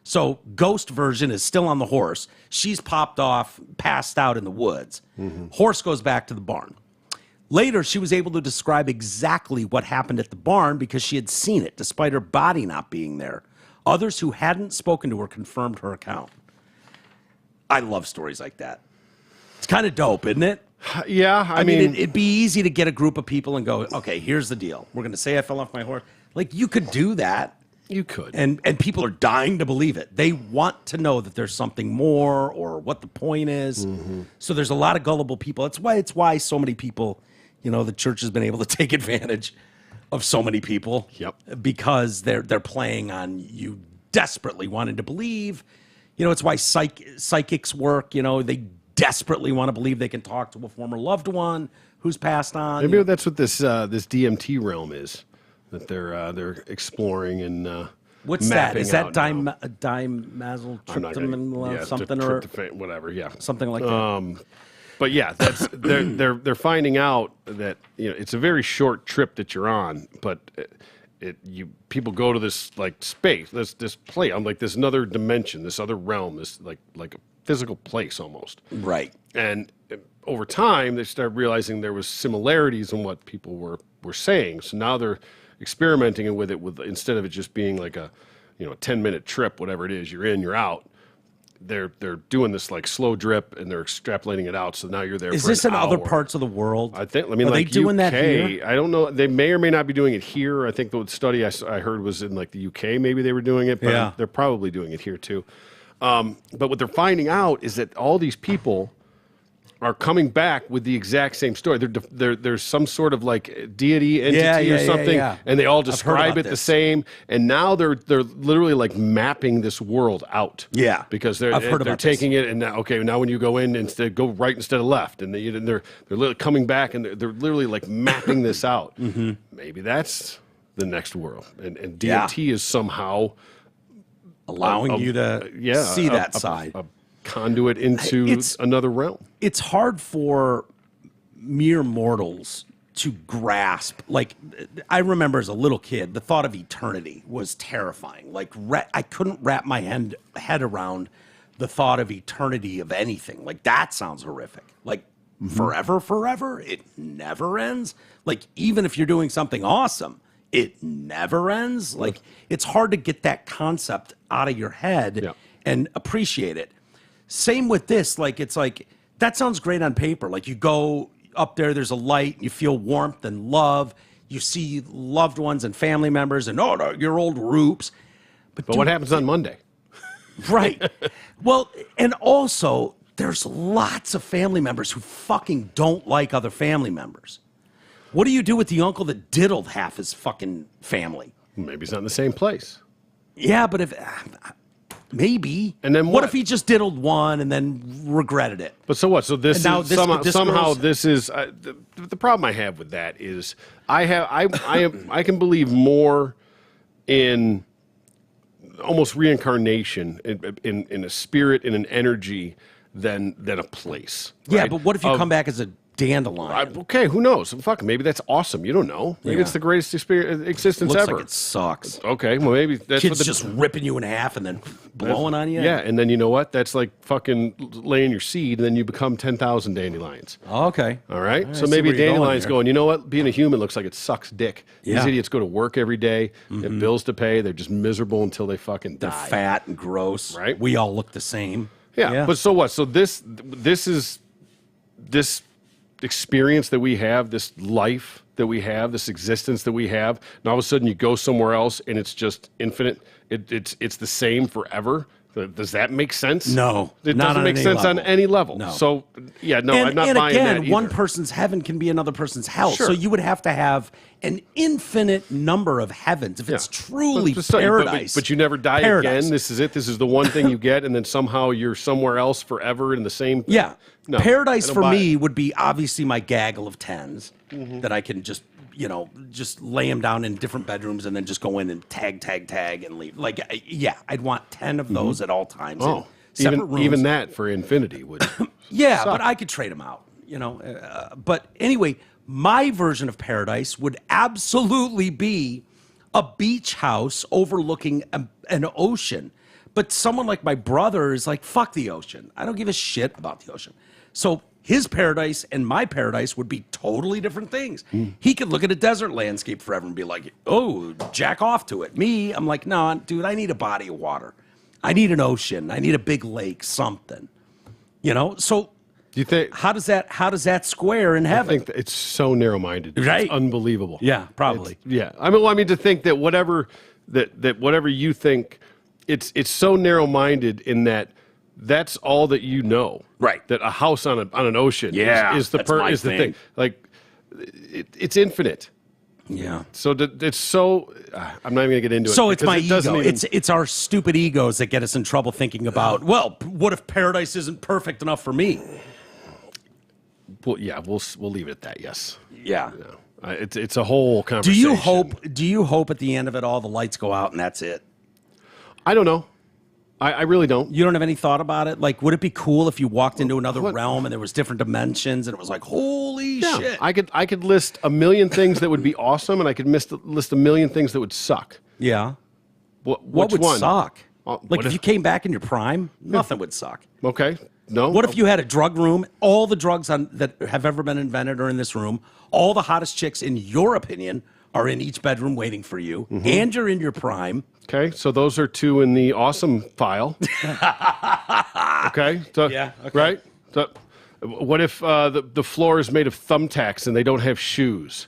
Speaker 1: So ghost version is still on the horse. She's popped off, passed out in the woods. Horse goes back to the barn. Later, she was able to describe exactly what happened at the barn because she had seen it, despite her body not being there. Others who hadn't spoken to her confirmed her account. I love stories like that. It's kind of dope, isn't it?
Speaker 2: Yeah, I mean
Speaker 1: it'd be easy to get a group of people and go, okay, here's the deal. We're going to say I fell off my horse. Like, you could do that.
Speaker 2: you could.
Speaker 1: And people are dying to believe it. They want to know that there's something more or what the point is. So there's a lot of gullible people. It's why so many people, the church has been able to take advantage of so many people.
Speaker 2: Yep.
Speaker 1: Because they're playing on you desperately wanting to believe. It's why psychics work. They desperately want to believe they can talk to a former loved one who's passed on.
Speaker 2: Maybe that's what this DMT realm is that they're exploring and
Speaker 1: what's that? Is that
Speaker 2: dimethyltryptamine
Speaker 1: something or
Speaker 2: whatever? Yeah,
Speaker 1: something like that.
Speaker 2: But yeah, that's they're finding out that it's a very short trip that you're on, but people go to this like space, this place, like this another dimension, this other realm, this like a physical place almost.
Speaker 1: Right.
Speaker 2: And over time, they start realizing there was similarities in what people were saying. So now they're experimenting with it instead of it just being like a 10-minute trip, whatever it is, you're in, you're out. They're doing this like slow drip and they're extrapolating it out. So now you're there.
Speaker 1: Is
Speaker 2: for
Speaker 1: this
Speaker 2: an
Speaker 1: in other
Speaker 2: hour.
Speaker 1: parts of the world?
Speaker 2: I think. Are
Speaker 1: like they doing
Speaker 2: UK,
Speaker 1: that here?
Speaker 2: I don't know. They may or may not be doing it here. I think the study I heard was in like the UK. Maybe they were doing it, but
Speaker 1: Yeah.
Speaker 2: they're probably doing it here too. But what they're finding out is that all these people are coming back with the exact same story. There's some sort of like deity entity or something,
Speaker 1: and
Speaker 2: they all
Speaker 1: I've heard
Speaker 2: describe
Speaker 1: about
Speaker 2: it the
Speaker 1: this.
Speaker 2: same. And now they're literally like mapping this world out.
Speaker 1: Yeah,
Speaker 2: because
Speaker 1: I've heard
Speaker 2: they're
Speaker 1: about
Speaker 2: taking it and now when you go in go right instead of left, and they're literally coming back and they're literally like mapping this out. Maybe that's the next world, and DMT is somehow
Speaker 1: allowing you to see that side.
Speaker 2: A conduit into another realm.
Speaker 1: It's hard for mere mortals to grasp. Like, I remember as a little kid, the thought of eternity was terrifying. Like, I couldn't wrap my head around the thought of eternity of anything. Like, that sounds horrific. Like, forever, it never ends. Like, even if you're doing something awesome, it never ends. Like, it's hard to get that concept out of your head and appreciate it. Same with this. Like, it's like, that sounds great on paper. Like, you go up there, there's a light, you feel warmth and love. You see loved ones and family members and, no, your old roops. But
Speaker 2: what happens on Monday?
Speaker 1: Right. Well, and also, there's lots of family members who fucking don't like other family members. What do you do with the uncle that diddled half his fucking family?
Speaker 2: Maybe he's not in the same place.
Speaker 1: Yeah, but if... maybe.
Speaker 2: And then
Speaker 1: what if he just diddled one and then regretted it?
Speaker 2: But so what? So this
Speaker 1: now
Speaker 2: is
Speaker 1: this-
Speaker 2: somehow,
Speaker 1: this
Speaker 2: somehow
Speaker 1: girl's-
Speaker 2: this is the problem I have with that is I can believe more in almost reincarnation in a spirit, in an energy than a place.
Speaker 1: Yeah,
Speaker 2: right?
Speaker 1: but what if you come back as a dandelion?
Speaker 2: Okay, who knows? Fuck, maybe that's awesome. You don't know. Maybe it's the greatest existence
Speaker 1: Looks
Speaker 2: ever.
Speaker 1: like it sucks.
Speaker 2: Okay, well maybe that's
Speaker 1: Kids
Speaker 2: what the,
Speaker 1: just ripping you in half and then blowing on you.
Speaker 2: Yeah, and then you know what? That's like fucking laying your seed, and then you become 10,000 dandelions.
Speaker 1: Oh, okay.
Speaker 2: All right.
Speaker 1: I
Speaker 2: So
Speaker 1: see
Speaker 2: maybe a
Speaker 1: where you're going
Speaker 2: dandelion's
Speaker 1: there.
Speaker 2: going, you know what? Being a human looks like it sucks dick. These
Speaker 1: Yeah.
Speaker 2: idiots go to work every day, they have bills to pay, they're just miserable until they fucking
Speaker 1: They're
Speaker 2: die.
Speaker 1: fat and gross.
Speaker 2: Right.
Speaker 1: We all look the same.
Speaker 2: Yeah. But so what? So this is this experience that we have, this life that we have, this existence that we have. And all of a sudden you go somewhere else and it's just infinite. It's the same forever. Does that make sense?
Speaker 1: No,
Speaker 2: It
Speaker 1: not
Speaker 2: doesn't
Speaker 1: on
Speaker 2: make
Speaker 1: any
Speaker 2: sense on
Speaker 1: level.
Speaker 2: any level.
Speaker 1: No.
Speaker 2: So yeah, no, I'm not
Speaker 1: and
Speaker 2: buying
Speaker 1: again,
Speaker 2: that
Speaker 1: one
Speaker 2: either.
Speaker 1: person's heaven can be another person's hell.
Speaker 2: Sure.
Speaker 1: So you would have to have an infinite number of heavens if it's truly
Speaker 2: But
Speaker 1: paradise.
Speaker 2: But you never die
Speaker 1: Paradise.
Speaker 2: again. This is it. This is the one thing you get, and then somehow you're somewhere else forever in the same.
Speaker 1: Yeah.
Speaker 2: No,
Speaker 1: Paradise
Speaker 2: I don't
Speaker 1: for
Speaker 2: buy
Speaker 1: me
Speaker 2: it.
Speaker 1: would be obviously my gaggle of tens that I can just, just lay them down in different bedrooms and then just go in and tag and leave. Like, yeah, I'd want 10 of those at all times. in
Speaker 2: Oh,
Speaker 1: separate rooms.
Speaker 2: even that for infinity would.
Speaker 1: Yeah,
Speaker 2: suck.
Speaker 1: but I could trade them out, but anyway, my version of paradise would absolutely be a beach house overlooking an ocean. But someone like my brother is like, fuck the ocean. I don't give a shit about the ocean. So his paradise and my paradise would be totally different things. He could look at a desert landscape forever and be like, oh, jack off to it. Me, I'm like, no, dude, I need a body of water. I need an ocean. I need a big lake, something. So
Speaker 2: Do you think?
Speaker 1: how does that square in
Speaker 2: I
Speaker 1: heaven?
Speaker 2: think that it's so narrow-minded.
Speaker 1: Right.
Speaker 2: It's unbelievable.
Speaker 1: Yeah, probably.
Speaker 2: Yeah. I mean, to think that whatever you think, it's so narrow-minded in that that's all that you know.
Speaker 1: Right.
Speaker 2: That a house on an ocean is the
Speaker 1: that's my
Speaker 2: thing. Like it's infinite.
Speaker 1: Yeah.
Speaker 2: So it's so. I'm not even gonna get into it.
Speaker 1: So it's my
Speaker 2: because
Speaker 1: ego.
Speaker 2: even-
Speaker 1: It's our stupid egos that get us in trouble thinking about, well, what if paradise isn't perfect enough for me?
Speaker 2: Well, yeah, we'll leave it at that. Yes.
Speaker 1: Yeah.
Speaker 2: It's a whole conversation.
Speaker 1: Do you hope at the end of it all the lights go out and that's it?
Speaker 2: I don't know. I really don't.
Speaker 1: You don't have any thought about it? Like, would it be cool if you walked into another
Speaker 2: What?
Speaker 1: realm and there was different dimensions and it was like, holy shit?
Speaker 2: I could list a million things that would be awesome, and I could list a million things that would suck.
Speaker 1: Yeah. What
Speaker 2: Which
Speaker 1: would
Speaker 2: one?
Speaker 1: suck?
Speaker 2: Like
Speaker 1: Like if you came back in your prime, nothing would suck.
Speaker 2: Okay. No.
Speaker 1: What if you had a drug room? All the drugs that have ever been invented are in this room. All the hottest chicks, in your opinion, are in each bedroom waiting for you, and you're in your prime.
Speaker 2: Okay, so those are two in the awesome file. Okay. So,
Speaker 1: Yeah, okay.
Speaker 2: Right. So, what if the floor is made of thumbtacks and they don't have shoes?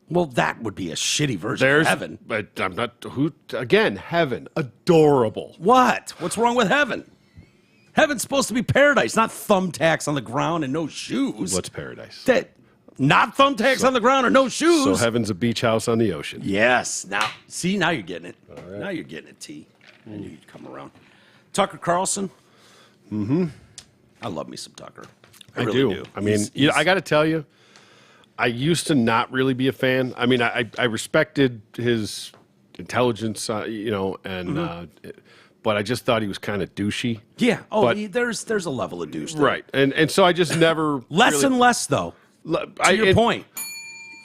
Speaker 1: Well, that would be a shitty version of heaven.
Speaker 2: But I'm not. Again? Heaven. Adorable.
Speaker 1: What? What's wrong with heaven? Heaven's supposed to be paradise, not thumbtacks on the ground and no shoes.
Speaker 2: What's paradise?
Speaker 1: Not thumbtacks on the ground or no shoes.
Speaker 2: So heaven's a beach house on the ocean.
Speaker 1: Yes. Now you're getting it. Now you're getting it, T. I knew you'd come around. Tucker Carlson. Mm-hmm. I love me some Tucker. I really do.
Speaker 2: I mean, I got to tell you, I used to not really be a fan. I mean, I respected his intelligence, and but I just thought he was kind of douchey.
Speaker 1: Yeah. Oh,
Speaker 2: But-
Speaker 1: there's a level of douche. There.
Speaker 2: Right, and so I just never
Speaker 1: Less
Speaker 2: really,
Speaker 1: and less, though. To your point.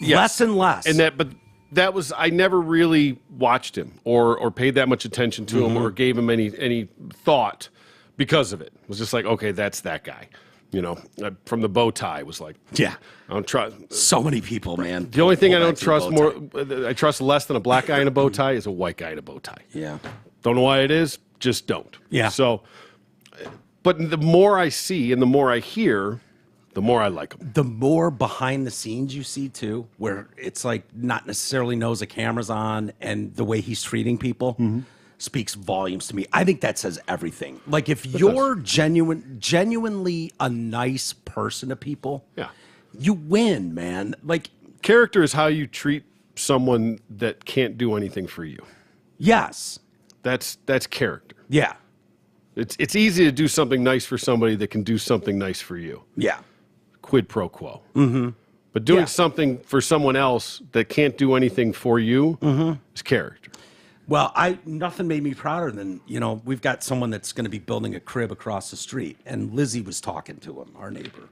Speaker 2: yes.
Speaker 1: Less and less.
Speaker 2: But that was I never really watched him or paid that much attention to him or gave him any thought because of it. It was just like, okay, that's that guy. From the bow tie was like,
Speaker 1: Yeah.
Speaker 2: I don't trust.
Speaker 1: So many people, man.
Speaker 2: The only thing I
Speaker 1: Pull
Speaker 2: don't
Speaker 1: back to
Speaker 2: trust
Speaker 1: the bow tie.
Speaker 2: I trust less than a black guy in a bow tie is a white guy in a bow tie.
Speaker 1: Yeah.
Speaker 2: Don't know why it is, just don't.
Speaker 1: Yeah.
Speaker 2: So, but the more I see and the more I hear, the more I like him.
Speaker 1: The more behind the scenes you see too, where it's like not necessarily knows the camera's on and the way he's treating people speaks volumes to me. I think that says everything. Like if you're genuinely a nice person to people,
Speaker 2: Yeah.
Speaker 1: you win, man. Like,
Speaker 2: Character is how you treat someone that can't do anything for you.
Speaker 1: yes.
Speaker 2: That's character.
Speaker 1: Yeah.
Speaker 2: It's easy to do something nice for somebody that can do something nice for you.
Speaker 1: Yeah.
Speaker 2: Quid pro quo. Mm-hmm. But doing
Speaker 1: Yeah.
Speaker 2: something for someone else that can't do anything for you is character.
Speaker 1: Well, nothing made me prouder than, we've got someone that's going to be building a crib across the street. And Lizzie was talking to him, our neighbor.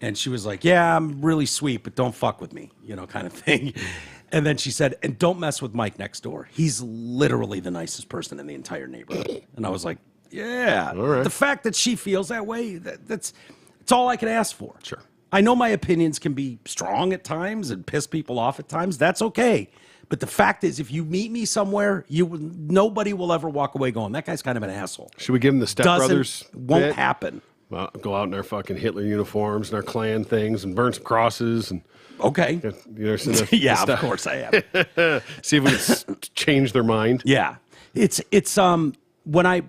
Speaker 1: And she was like, yeah, I'm really sweet, but don't fuck with me, kind of thing. And then she said, and don't mess with Mike next door. He's literally the nicest person in the entire neighborhood. And I was like, yeah.
Speaker 2: All right.
Speaker 1: The fact that she feels that way, that's all I can ask for.
Speaker 2: Sure.
Speaker 1: I know my opinions can be strong at times and piss people off at times. That's okay. But the fact is, if you meet me somewhere, nobody will ever walk away going, that guy's kind of an asshole.
Speaker 2: Should we give them the Step Brothers?
Speaker 1: Won't
Speaker 2: bit?
Speaker 1: happen.
Speaker 2: Well, go out in our fucking Hitler uniforms and our Klan things and burn some crosses and
Speaker 1: Okay.
Speaker 2: you ever seen the
Speaker 1: Yeah,
Speaker 2: stuff?
Speaker 1: of course I have.
Speaker 2: See if we can change their mind.
Speaker 1: Yeah. It's when I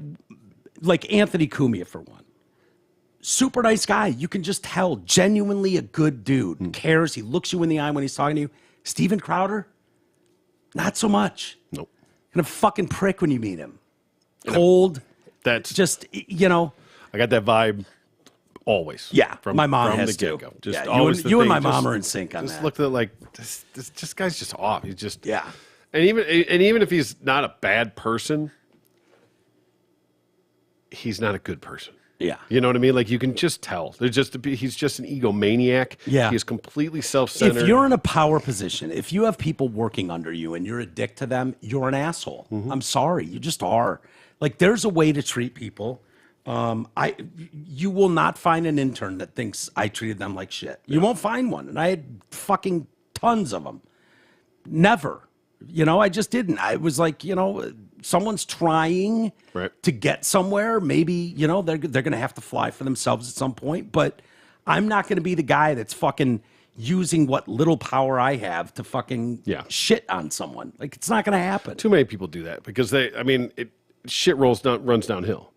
Speaker 1: like Anthony Cumia for one. Super nice guy. You can just tell, genuinely a good dude. Cares. He looks you in the eye when he's talking to you. Steven Crowder, not so much.
Speaker 2: Nope.
Speaker 1: And a fucking prick when you meet him. Cold.
Speaker 2: That's
Speaker 1: Just,
Speaker 2: I got that vibe always.
Speaker 1: yeah. My mom
Speaker 2: from
Speaker 1: has
Speaker 2: the
Speaker 1: too.
Speaker 2: get-go. Just
Speaker 1: Yeah,
Speaker 2: always
Speaker 1: you and my
Speaker 2: just-
Speaker 1: mom are in sync on
Speaker 2: Just
Speaker 1: that.
Speaker 2: looked at it like this guy's just off. He's just
Speaker 1: Yeah.
Speaker 2: And even if he's not a bad person, he's not a good person.
Speaker 1: Yeah.
Speaker 2: You know what I mean? Like, you can just tell. He's just an egomaniac.
Speaker 1: Yeah.
Speaker 2: He's completely self-centered.
Speaker 1: If you're in a power position, if you have people working under you and you're a dick to them, you're an asshole. I'm sorry. You just are. Like, there's a way to treat people. You will not find an intern that thinks I treated them like shit. You won't find one. And I had fucking tons of them. Never. I just didn't. I was like, someone's trying to get somewhere. Maybe, they're going to have to fly for themselves at some point. But I'm not going to be the guy that's fucking using what little power I have to fucking shit on someone. Like, it's not going to happen.
Speaker 2: Too many people do that because shit runs downhill.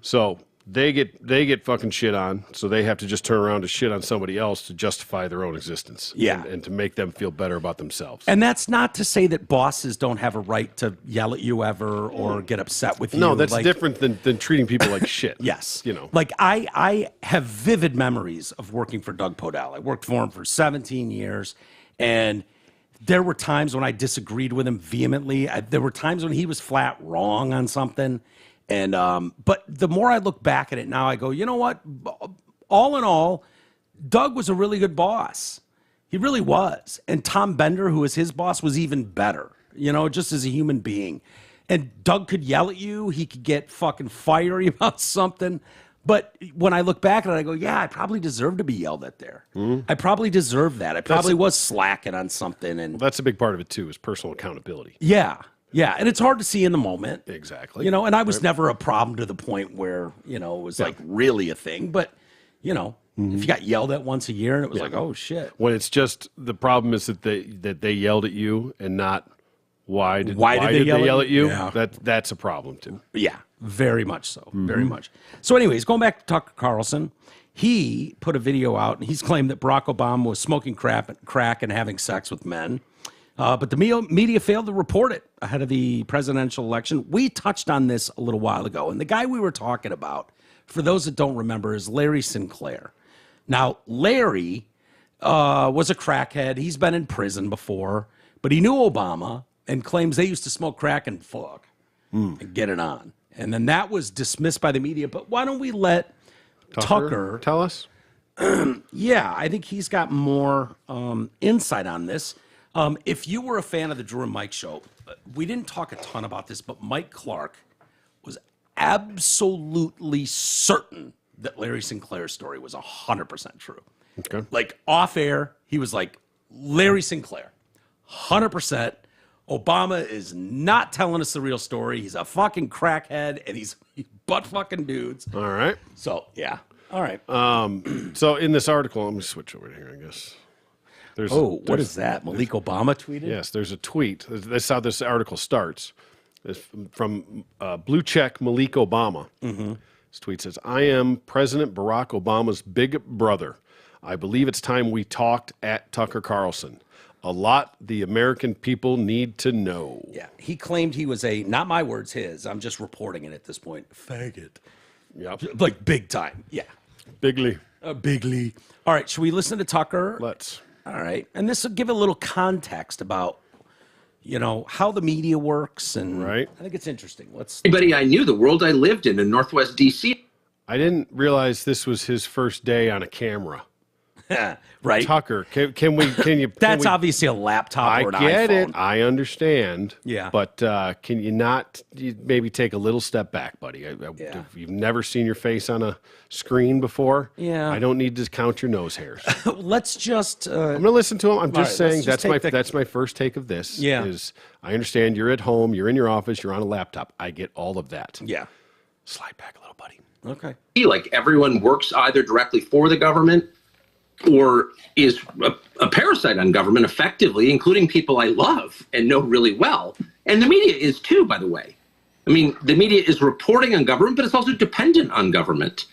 Speaker 2: So they get fucking shit on, so they have to just turn around to shit on somebody else to justify their own existence. And to make them feel better about themselves.
Speaker 1: And that's not to say that bosses don't have a right to yell at you ever or get upset with you.
Speaker 2: No, that's different than treating people like shit.
Speaker 1: Yes. Like, I have vivid memories of working for Doug Podell. I worked for him for 17 years, and there were times when I disagreed with him vehemently. There were times when he was flat wrong on something. And but the more I look back at it now, I go, you know what? All in all, Doug was a really good boss. He really was. And Tom Bender, who was his boss, was even better, just as a human being. And Doug could yell at you. He could get fucking fiery about something. But when I look back at it, I go, yeah, I probably deserve to be yelled at there. I probably deserve that. I probably was slacking on something. And
Speaker 2: that's a big part of it, too, is personal accountability.
Speaker 1: Yeah. Yeah, and it's hard to see in the moment.
Speaker 2: Exactly.
Speaker 1: And I was never a problem to the point where, it was like really a thing. But, if you got yelled at once a year and it was like, oh, shit.
Speaker 2: When it's just, the problem is that they yelled at you and not why did they yell at you?
Speaker 1: Yeah.
Speaker 2: That's a problem, too.
Speaker 1: Yeah, very much so. Very much. So anyways, going back to Tucker Carlson, he put a video out and he's claimed that Barack Obama was smoking crack and having sex with men. But the media failed to report it ahead of the presidential election. We touched on this a little while ago. And the guy we were talking about, for those that don't remember, is Larry Sinclair. Now, Larry was a crackhead. He's been in prison before. But he knew Obama and claims they used to smoke crack and fuck and get it on. And then that was dismissed by the media. But why don't we let Tucker
Speaker 2: tell us?
Speaker 1: Yeah, I think he's got more insight on this. If you were a fan of the Drew and Mike show, we didn't talk a ton about this, but Mike Clark was absolutely certain that Larry Sinclair's story was 100% true.
Speaker 2: Okay.
Speaker 1: Like, off air, he was like, Larry Sinclair, 100%. Obama is not telling us the real story. He's a fucking crackhead, and he's butt fucking dudes.
Speaker 2: All right.
Speaker 1: So, yeah. All right.
Speaker 2: So in this article, let me switch over here, I guess.
Speaker 1: What is that? Malik Obama tweeted?
Speaker 2: Yes, there's a tweet. This is how this article starts. It's from Blue Check Malik Obama. This tweet says, I am President Barack Obama's big brother. I believe it's time we talked at Tucker Carlson. A lot the American people need to know.
Speaker 1: Yeah, he claimed he was not my words, his. I'm just reporting it at this point. Faggot.
Speaker 2: Yep.
Speaker 1: Like, big time. Yeah.
Speaker 2: Bigly.
Speaker 1: Bigly. All right, should we listen to Tucker?
Speaker 2: Let's.
Speaker 1: All right. And this will give a little context about, how the media works. And
Speaker 2: right.
Speaker 1: I think it's interesting.
Speaker 3: Everybody I knew, the world I lived in Northwest D.C.
Speaker 2: I didn't realize this was his first day on a camera.
Speaker 1: Right.
Speaker 2: Tucker, can you?
Speaker 1: That's obviously a laptop or an iPhone.
Speaker 2: I get it. I understand.
Speaker 1: Yeah.
Speaker 2: But can you not maybe take a little step back, buddy? If you've never seen your face on a screen before, I don't need to count your nose hairs.
Speaker 1: Let's just.
Speaker 2: I'm going to listen to him. I'm just saying
Speaker 1: that's
Speaker 2: my first take of this.
Speaker 1: Yeah.
Speaker 2: Is I understand you're at home, you're in your office, you're on a laptop. I get all of that.
Speaker 1: Yeah.
Speaker 2: Slide back a little, buddy.
Speaker 1: Okay.
Speaker 3: Like, everyone works either directly for the government or is a parasite on government effectively, including people I love and know really well. And the media is too, by the way. I mean, the media is reporting on government, but it's also dependent on government.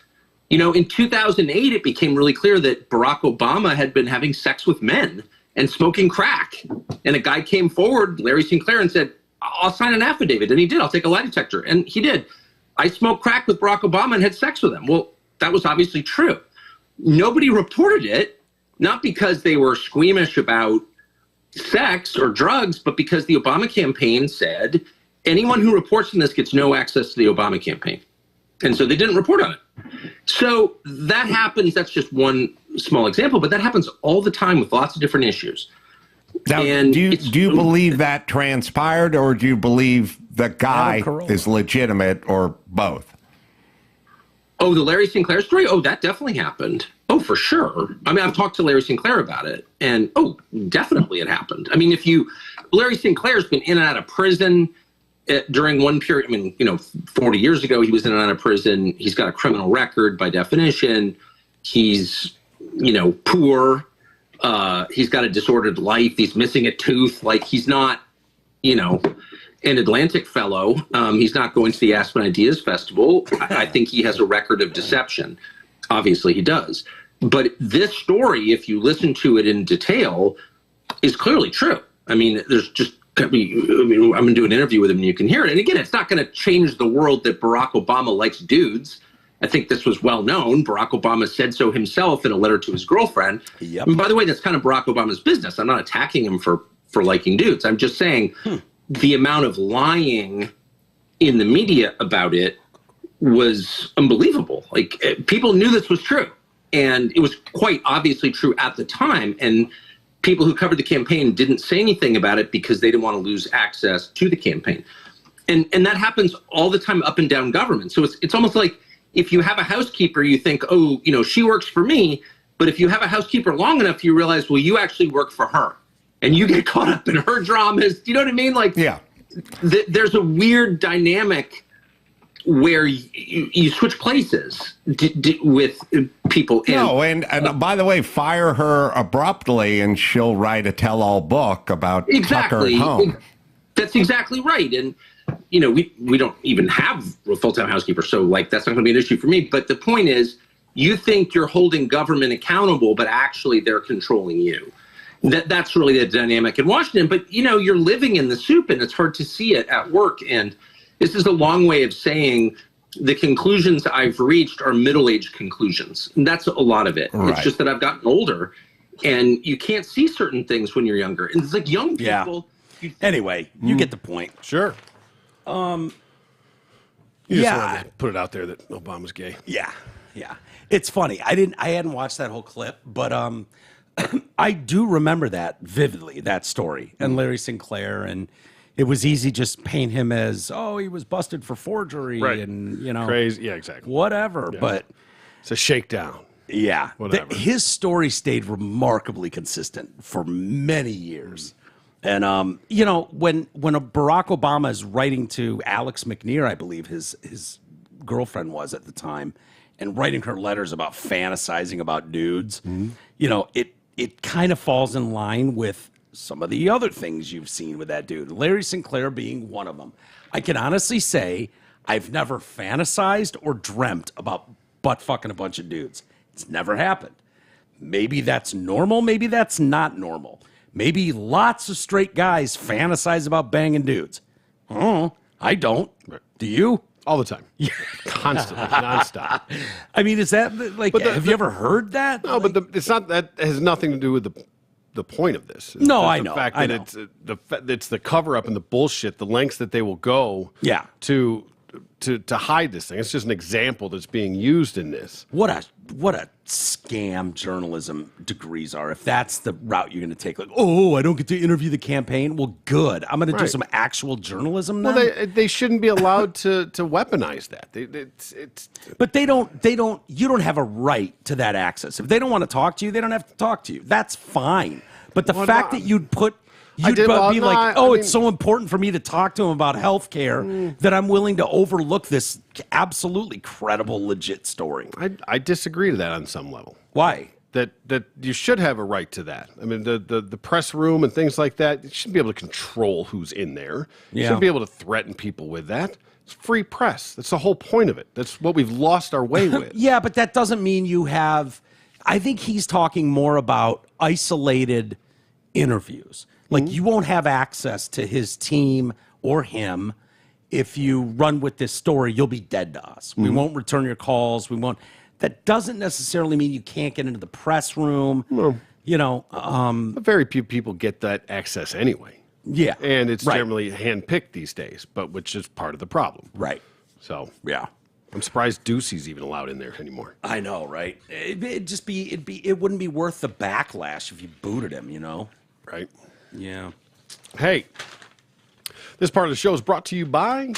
Speaker 3: In 2008, it became really clear that Barack Obama had been having sex with men and smoking crack. And a guy came forward, Larry Sinclair, and said, I'll sign an affidavit. And he did. I'll take a lie detector. And he did. I smoked crack with Barack Obama and had sex with him. Well, that was obviously true. Nobody reported it, not because they were squeamish about sex or drugs, but because the Obama campaign said anyone who reports on this gets no access to the Obama campaign. And so they didn't report on it. So that happens. That's just one small example, but that happens all the time with lots of different issues.
Speaker 4: Now,
Speaker 3: And
Speaker 4: do you believe that transpired, or do you believe the guy is legitimate, or both?
Speaker 3: Oh, the Larry Sinclair story? Oh, that definitely happened. Oh, for sure. I mean, I've talked to Larry Sinclair about it, and definitely it happened. I mean, Larry Sinclair's been in and out of prison during one period. I mean, 40 years ago, he was in and out of prison. He's got a criminal record by definition. He's, poor. He's got a disordered life. He's missing a tooth. Like, he's not, an Atlantic fellow. He's not going to the Aspen Ideas Festival. I think he has a record of deception. Obviously, he does. But this story, if you listen to it in detail, is clearly true. I mean, I'm going to do an interview with him and you can hear it. And again, it's not going to change the world that Barack Obama likes dudes. I think this was well known. Barack Obama said so himself in a letter to his girlfriend.
Speaker 1: Yep.
Speaker 3: And by the way, that's kind of Barack Obama's business. I'm not attacking him for liking dudes. I'm just saying the amount of lying in the media about it was unbelievable. Like, people knew this was true, and it was quite obviously true at the time. And people who covered the campaign didn't say anything about it because they didn't want to lose access to the campaign. And that happens all the time up and down government. So it's almost like if you have a housekeeper, you think, she works for me. But if you have a housekeeper long enough, you realize, well, you actually work for her, and you get caught up in her dramas. Do you know what I mean? Like,
Speaker 4: yeah,
Speaker 3: there's a weird dynamic where you switch places with people.
Speaker 4: And by the way, fire her abruptly and she'll write a tell-all book about Tucker at home.
Speaker 3: That's exactly right. And, we don't even have a full-time housekeeper, so, like, that's not going to be an issue for me. But the point is, you think you're holding government accountable, but actually they're controlling you. That's really the dynamic in Washington. But, you're living in the soup, and it's hard to see it at work. And this is a long way of saying the conclusions I've reached are middle-aged conclusions. And that's a lot of it. Right. It's just that I've gotten older, and you can't see certain things when you're younger. And it's like young people.
Speaker 1: Yeah. Anyway, you get the point.
Speaker 2: Sure. You just wanted to put it out there that Obama's gay.
Speaker 1: Yeah. It's funny. I hadn't watched that whole clip, but I do remember that vividly, that story, and Larry Sinclair, and it was easy just paint him as, he was busted for forgery,
Speaker 2: right.
Speaker 1: And
Speaker 2: crazy, yeah, exactly,
Speaker 1: whatever. Yeah. But
Speaker 2: it's a shakedown.
Speaker 1: Yeah,
Speaker 2: whatever.
Speaker 1: His story stayed remarkably consistent for many years, and when a Barack Obama is writing to Alex McNear, I believe his girlfriend was at the time, and writing her letters about fantasizing about dudes, it kind of falls in line with some of the other things you've seen with that dude, Larry Sinclair being one of them. I can honestly say I've never fantasized or dreamt about butt fucking a bunch of dudes. It's never happened. Maybe that's normal. Maybe that's not normal. Maybe lots of straight guys fantasize about banging dudes. I don't. Right. Do you?
Speaker 2: All the time. Constantly, nonstop.
Speaker 1: I mean, is that like, have you ever heard that?
Speaker 2: No, but it's not, that has nothing to do with the point of this.
Speaker 1: No,
Speaker 2: I
Speaker 1: know.
Speaker 2: The fact that it's the cover up and the bullshit, the lengths that they will go to hide this thing. It's just an example that's being used in this.
Speaker 1: What a scam journalism degrees are. If that's the route you're going to take, like, I don't get to interview the campaign. Well, good. I'm going to do some actual journalism then.
Speaker 2: Well, they shouldn't be allowed to weaponize that.
Speaker 1: But they don't. You don't have a right to that access. If they don't want to talk to you, they don't have to talk to you. That's fine. But the fact that you'd it's so important for me to talk to him about health care that I'm willing to overlook this absolutely credible, legit story.
Speaker 2: I disagree to that on some level.
Speaker 1: Why?
Speaker 2: That you should have a right to that. I mean, the press room and things like that, you shouldn't be able to control who's in there. You shouldn't be able to threaten people with that. It's free press. That's the whole point of it. That's what we've lost our way with.
Speaker 1: Yeah, but that doesn't mean you have... I think he's talking more about isolated interviews. Like, you won't have access to his team or him. If you run with this story, you'll be dead to us. We won't return your calls. We won't. That doesn't necessarily mean you can't get into the press room. No.
Speaker 2: Very few people get that access anyway.
Speaker 1: Yeah.
Speaker 2: And it's generally handpicked these days, but which is part of the problem.
Speaker 1: Right.
Speaker 2: So.
Speaker 1: Yeah.
Speaker 2: I'm surprised Ducey's even allowed in there anymore.
Speaker 1: I know, right? It wouldn't be worth the backlash if you booted him, you know?
Speaker 2: Right.
Speaker 1: Yeah.
Speaker 2: Hey, this part of the show is brought to you by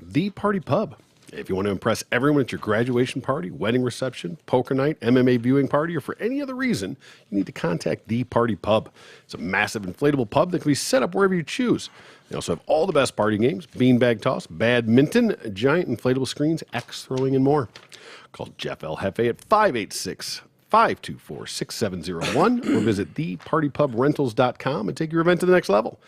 Speaker 2: The Party Pub. If you want to impress everyone at your graduation party, wedding reception, poker night, MMA viewing party, or for any other reason, you need to contact The Party Pub. It's a massive inflatable pub that can be set up wherever you choose. They also have all the best party games, beanbag toss, badminton, giant inflatable screens, axe throwing, and more. Call Jeff L. Hefe at 586-524-6701 or visit thepartypubrentals.com and take your event to the next level.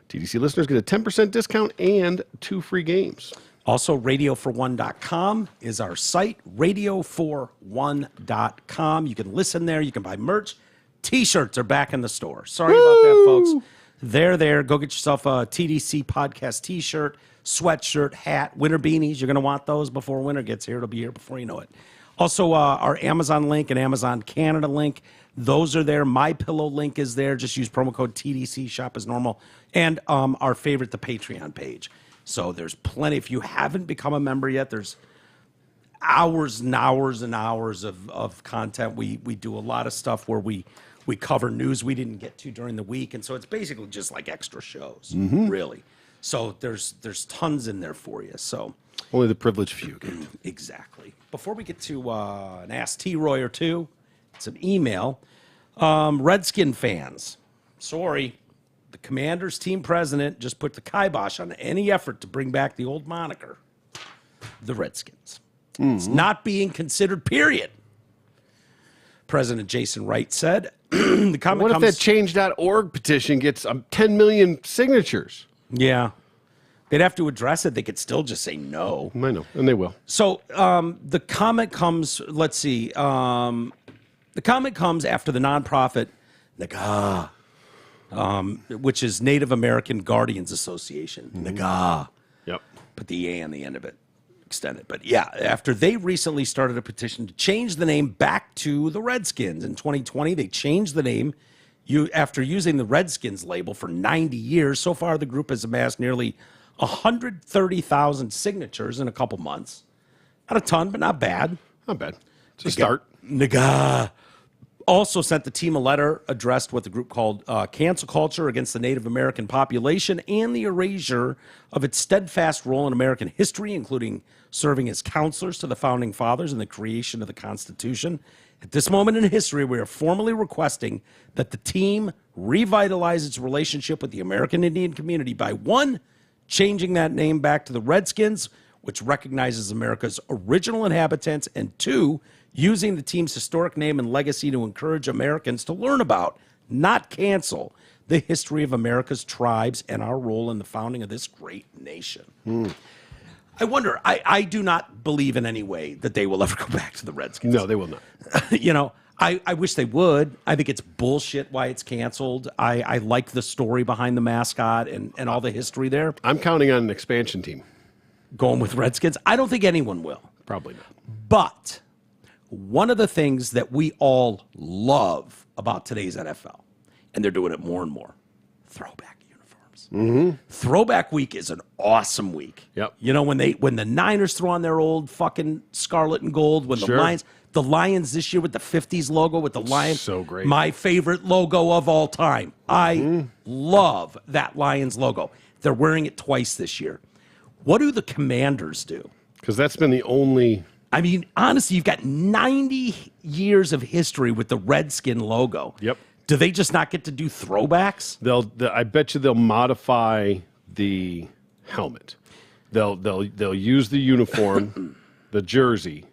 Speaker 2: TDC listeners get a 10% discount and 2 free games.
Speaker 1: Also, radiofor1.com is our site, radiofor1.com. You can listen there. You can buy merch. T-shirts are back in the store. Sorry about that, folks. They're there. Go get yourself a TDC Podcast T-shirt, sweatshirt, hat, winter beanies. You're going to want those before winter gets here. It'll be here before you know it. Also, our Amazon link and Amazon Canada link, those are there. My Pillow link is there. Just use promo code TDC, shop as normal. And our favorite, the Patreon page. So there's plenty. If you haven't become a member yet, there's hours and hours and hours of content. We do a lot of stuff where we cover news we didn't get to during the week. And so it's basically just like extra shows, really. So there's tons in there for you. So
Speaker 2: only the privileged few get.
Speaker 1: Exactly. Before we get to an Ask T-Roy or two, it's an email. Redskin fans, sorry. The Commanders team president just put the kibosh on any effort to bring back the old moniker, the Redskins. It's not being considered, period. President Jason Wright said, the comment
Speaker 2: What if that change.org petition gets 10 million signatures?
Speaker 1: Yeah. They'd have to address it. They could still just say no.
Speaker 2: I know, and they will.
Speaker 1: So the comment comes, let's see. The comment comes after the nonprofit NAGA, which is Native American Guardians Association. NAGA.
Speaker 2: Yep.
Speaker 1: Put the A on the end of it. Extend it. But yeah, after they recently started a petition to change the name back to the Redskins. In 2020, they changed the name after using the Redskins label for 90 years. So far, the group has amassed nearly 130,000 signatures in a couple months. Not a ton, but not bad.
Speaker 2: Not bad. It's a start.
Speaker 1: NAGA also sent the team a letter addressed what the group called cancel culture against the Native American population and the erasure of its steadfast role in American history, including serving as counselors to the Founding Fathers in the creation of the Constitution. At this moment in history, we are formally requesting that the team revitalize its relationship with the American Indian community by, 1, changing that name back to the Redskins, which recognizes America's original inhabitants, and 2, using the team's historic name and legacy to encourage Americans to learn about, not cancel, the history of America's tribes and our role in the founding of this great nation. I wonder, I do not believe in any way that they will ever go back to the Redskins.
Speaker 2: No, they will not.
Speaker 1: You know, I wish they would. I think it's bullshit why it's canceled. I like the story behind the mascot and all the history there.
Speaker 2: I'm counting on an expansion team.
Speaker 1: Going with Redskins? I don't think anyone will.
Speaker 2: Probably not.
Speaker 1: But one of the things that we all love about today's NFL, and they're doing it more and more, throwback uniforms. Throwback week is an awesome week.
Speaker 2: Yep.
Speaker 1: You know, when the Niners throw on their old fucking scarlet and gold, when the Lions this year with the 50s logo with the Lions.
Speaker 2: So great.
Speaker 1: My favorite logo of all time. I love that Lions logo. They're wearing it twice this year. What do the Commanders do?
Speaker 2: Because that's been the only...
Speaker 1: I mean, honestly, you've got 90 years of history with the Redskin logo.
Speaker 2: Yep.
Speaker 1: Do they just not get to do throwbacks?
Speaker 2: I bet you they'll modify the helmet. They'll use the uniform, the jersey,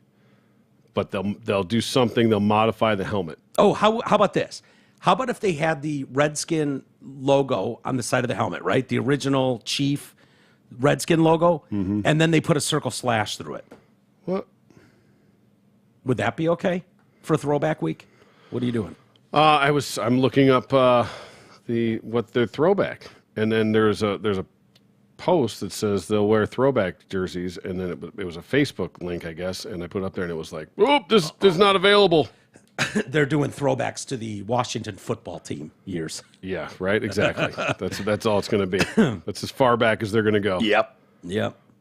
Speaker 2: but they'll do something. They'll modify the helmet.
Speaker 1: Oh, how about this? How about if they had the Redskin logo on the side of the helmet, right? The original Chief Redskin logo, and then they put a circle slash through it.
Speaker 2: What?
Speaker 1: Would that be okay for throwback week? What are you doing?
Speaker 2: I'm looking up what their throwback, and then there's a post that says they'll wear throwback jerseys, and then it was a Facebook link, I guess, and I put it up there, and it was like, "Oop, this is not available."
Speaker 1: They're doing throwbacks to the Washington football team years.
Speaker 2: Yeah, right. Exactly. That's all it's going to be. That's as far back as they're going to go.
Speaker 1: Yep.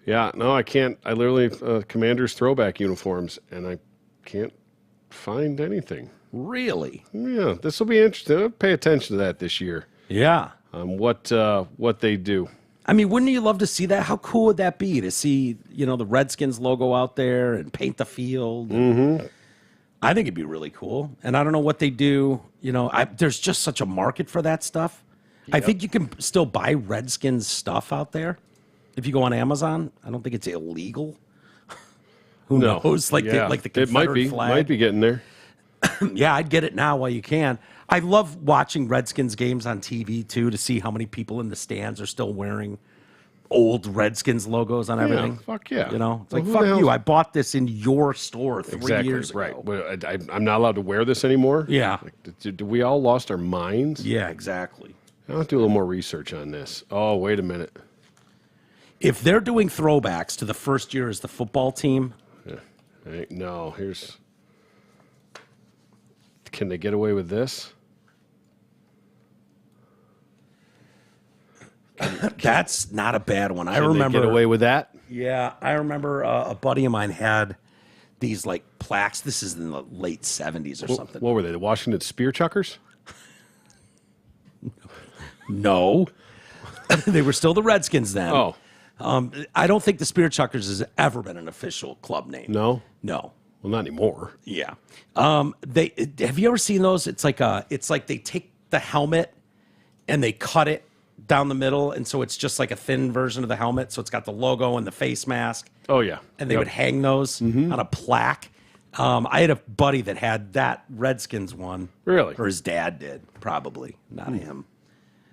Speaker 2: Yeah, no, I can't. I literally Commanders throwback uniforms, and I can't find anything.
Speaker 1: Really?
Speaker 2: Yeah, this will be interesting. I'll pay attention to that this year.
Speaker 1: Yeah.
Speaker 2: What they do.
Speaker 1: I mean, wouldn't you love to see that? How cool would that be to see, the Redskins logo out there and paint the field?
Speaker 2: Mm-hmm.
Speaker 1: I think it'd be really cool. And I don't know what they do. There's just such a market for that stuff. Yep. I think you can still buy Redskins stuff out there. If you go on Amazon, I don't think it's illegal. Who knows? Like the Confederate flag.
Speaker 2: Might be getting there.
Speaker 1: Yeah, I'd get it now while you can. I love watching Redskins games on TV, too, to see how many people in the stands are still wearing old Redskins logos on everything.
Speaker 2: Fuck yeah.
Speaker 1: It's like, fuck you. I bought this in your store 3 years ago.
Speaker 2: Right. But I'm not allowed to wear this anymore?
Speaker 1: Yeah.
Speaker 2: Do we all lost our minds?
Speaker 1: Yeah, exactly.
Speaker 2: I'll have to do a little more research on this. Oh, wait a minute.
Speaker 1: If they're doing throwbacks to the first year as the football team.
Speaker 2: Yeah. Hey, no, here's... Can they get away with this?
Speaker 1: That's not a bad one. I
Speaker 2: Can
Speaker 1: remember
Speaker 2: they get away with that?
Speaker 1: Yeah, I remember a buddy of mine had these like plaques. This is in the late 70s or something.
Speaker 2: What were they? The Washington Spear Chuckers?
Speaker 1: No. They were still the Redskins then.
Speaker 2: Oh.
Speaker 1: I don't think the Spear Chuckers has ever been an official club name.
Speaker 2: No?
Speaker 1: No.
Speaker 2: Well, not anymore.
Speaker 1: Yeah. Have you ever seen those? It's like they take the helmet and they cut it down the middle, and so it's just like a thin version of the helmet. So it's got the logo and the face mask.
Speaker 2: Oh yeah.
Speaker 1: And they would hang those on a plaque. I had a buddy that had that Redskins one.
Speaker 2: Really?
Speaker 1: Or his dad did, probably, not him.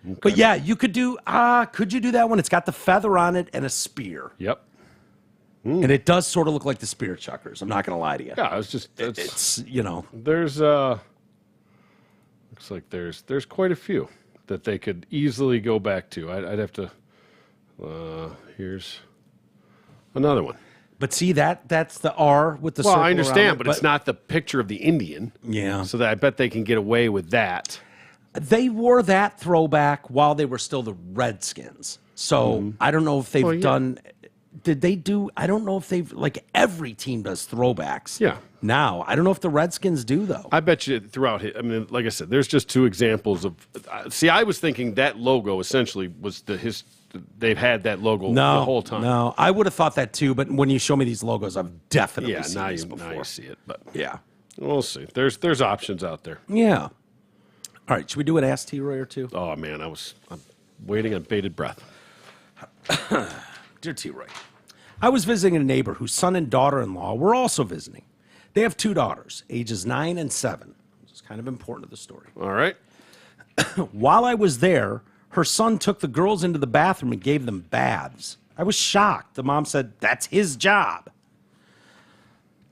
Speaker 1: Okay. But yeah, you could do. Could you do that one? It's got the feather on it and a spear.
Speaker 2: Yep.
Speaker 1: And it does sort of look like the Spear Chuckers. I'm not going to lie to you.
Speaker 2: Yeah, it's There's looks like there's quite a few that they could easily go back to. I'd have to. Here's another one.
Speaker 1: But see that's the R with the.
Speaker 2: Well,
Speaker 1: circle
Speaker 2: I understand,
Speaker 1: but
Speaker 2: it's not the picture of the Indian.
Speaker 1: Yeah.
Speaker 2: So that I bet they can get away with that.
Speaker 1: They wore that throwback while they were still the Redskins. So I don't know if they've done. Did they do? I don't know if they've like every team does throwbacks.
Speaker 2: Yeah.
Speaker 1: Now I don't know if the Redskins do though.
Speaker 2: I bet you throughout. I mean, like I said, there's just two examples of. See, I was thinking that logo essentially was they've had that logo the whole time.
Speaker 1: No, I would have thought that too. But when you show me these logos, I've definitely seen these before.
Speaker 2: Now you see it, but
Speaker 1: yeah,
Speaker 2: we'll see. There's options out there.
Speaker 1: Yeah. All right, should we do an Ask T-Roy or two?
Speaker 2: Oh man, I'm waiting on bated breath.
Speaker 1: Dear T-Roy, I was visiting a neighbor whose son and daughter-in-law were also visiting. They have 2 daughters, ages 9 and 7. This is kind of important to the story.
Speaker 2: All right.
Speaker 1: While I was there, her son took the girls into the bathroom and gave them baths. I was shocked. The mom said, that's his job.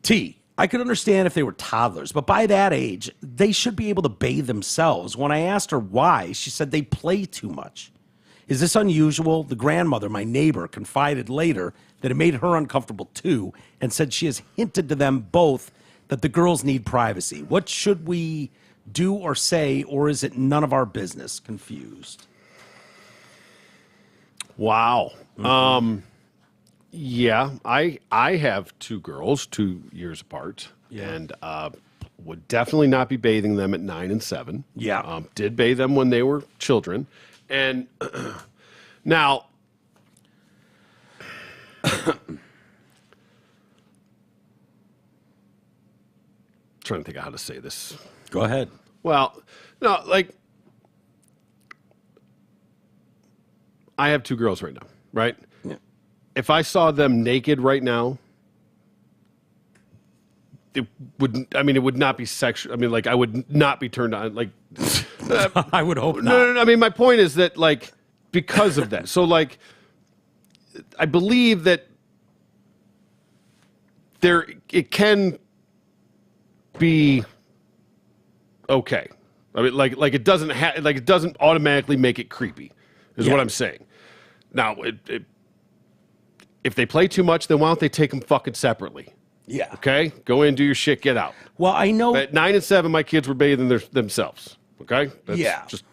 Speaker 1: T, I could understand if they were toddlers, but by that age, they should be able to bathe themselves. When I asked her why, she said they play too much. Is this unusual? The grandmother, my neighbor, confided later that it made her uncomfortable too and said she has hinted to them both that the girls need privacy. What should we do or say, or is it none of our business? Confused.
Speaker 2: Wow. Yeah, I have 2 girls, 2 years apart, and would definitely not be bathing them at 9 and 7.
Speaker 1: Yeah.
Speaker 2: Did bathe them when they were children. And now, trying to think of how to say this.
Speaker 1: Go ahead.
Speaker 2: Well, no, like, I have 2 girls right now, right?
Speaker 1: Yeah.
Speaker 2: If I saw them naked right now, it would not be sexual. I mean, like, I would not be turned on. Like,
Speaker 1: I would hope not.
Speaker 2: No. I mean, my point is that, like, because of that. So, like, I believe that it can be okay. I mean, like it doesn't it doesn't automatically make it creepy, is what I'm saying. Now, if they play too much, then why don't they take them fucking separately?
Speaker 1: Yeah.
Speaker 2: Okay? Go in, do your shit, get out.
Speaker 1: Well, I know.
Speaker 2: At 9 and 7, my kids were bathing themselves. Okay? That's
Speaker 1: Yeah.
Speaker 2: just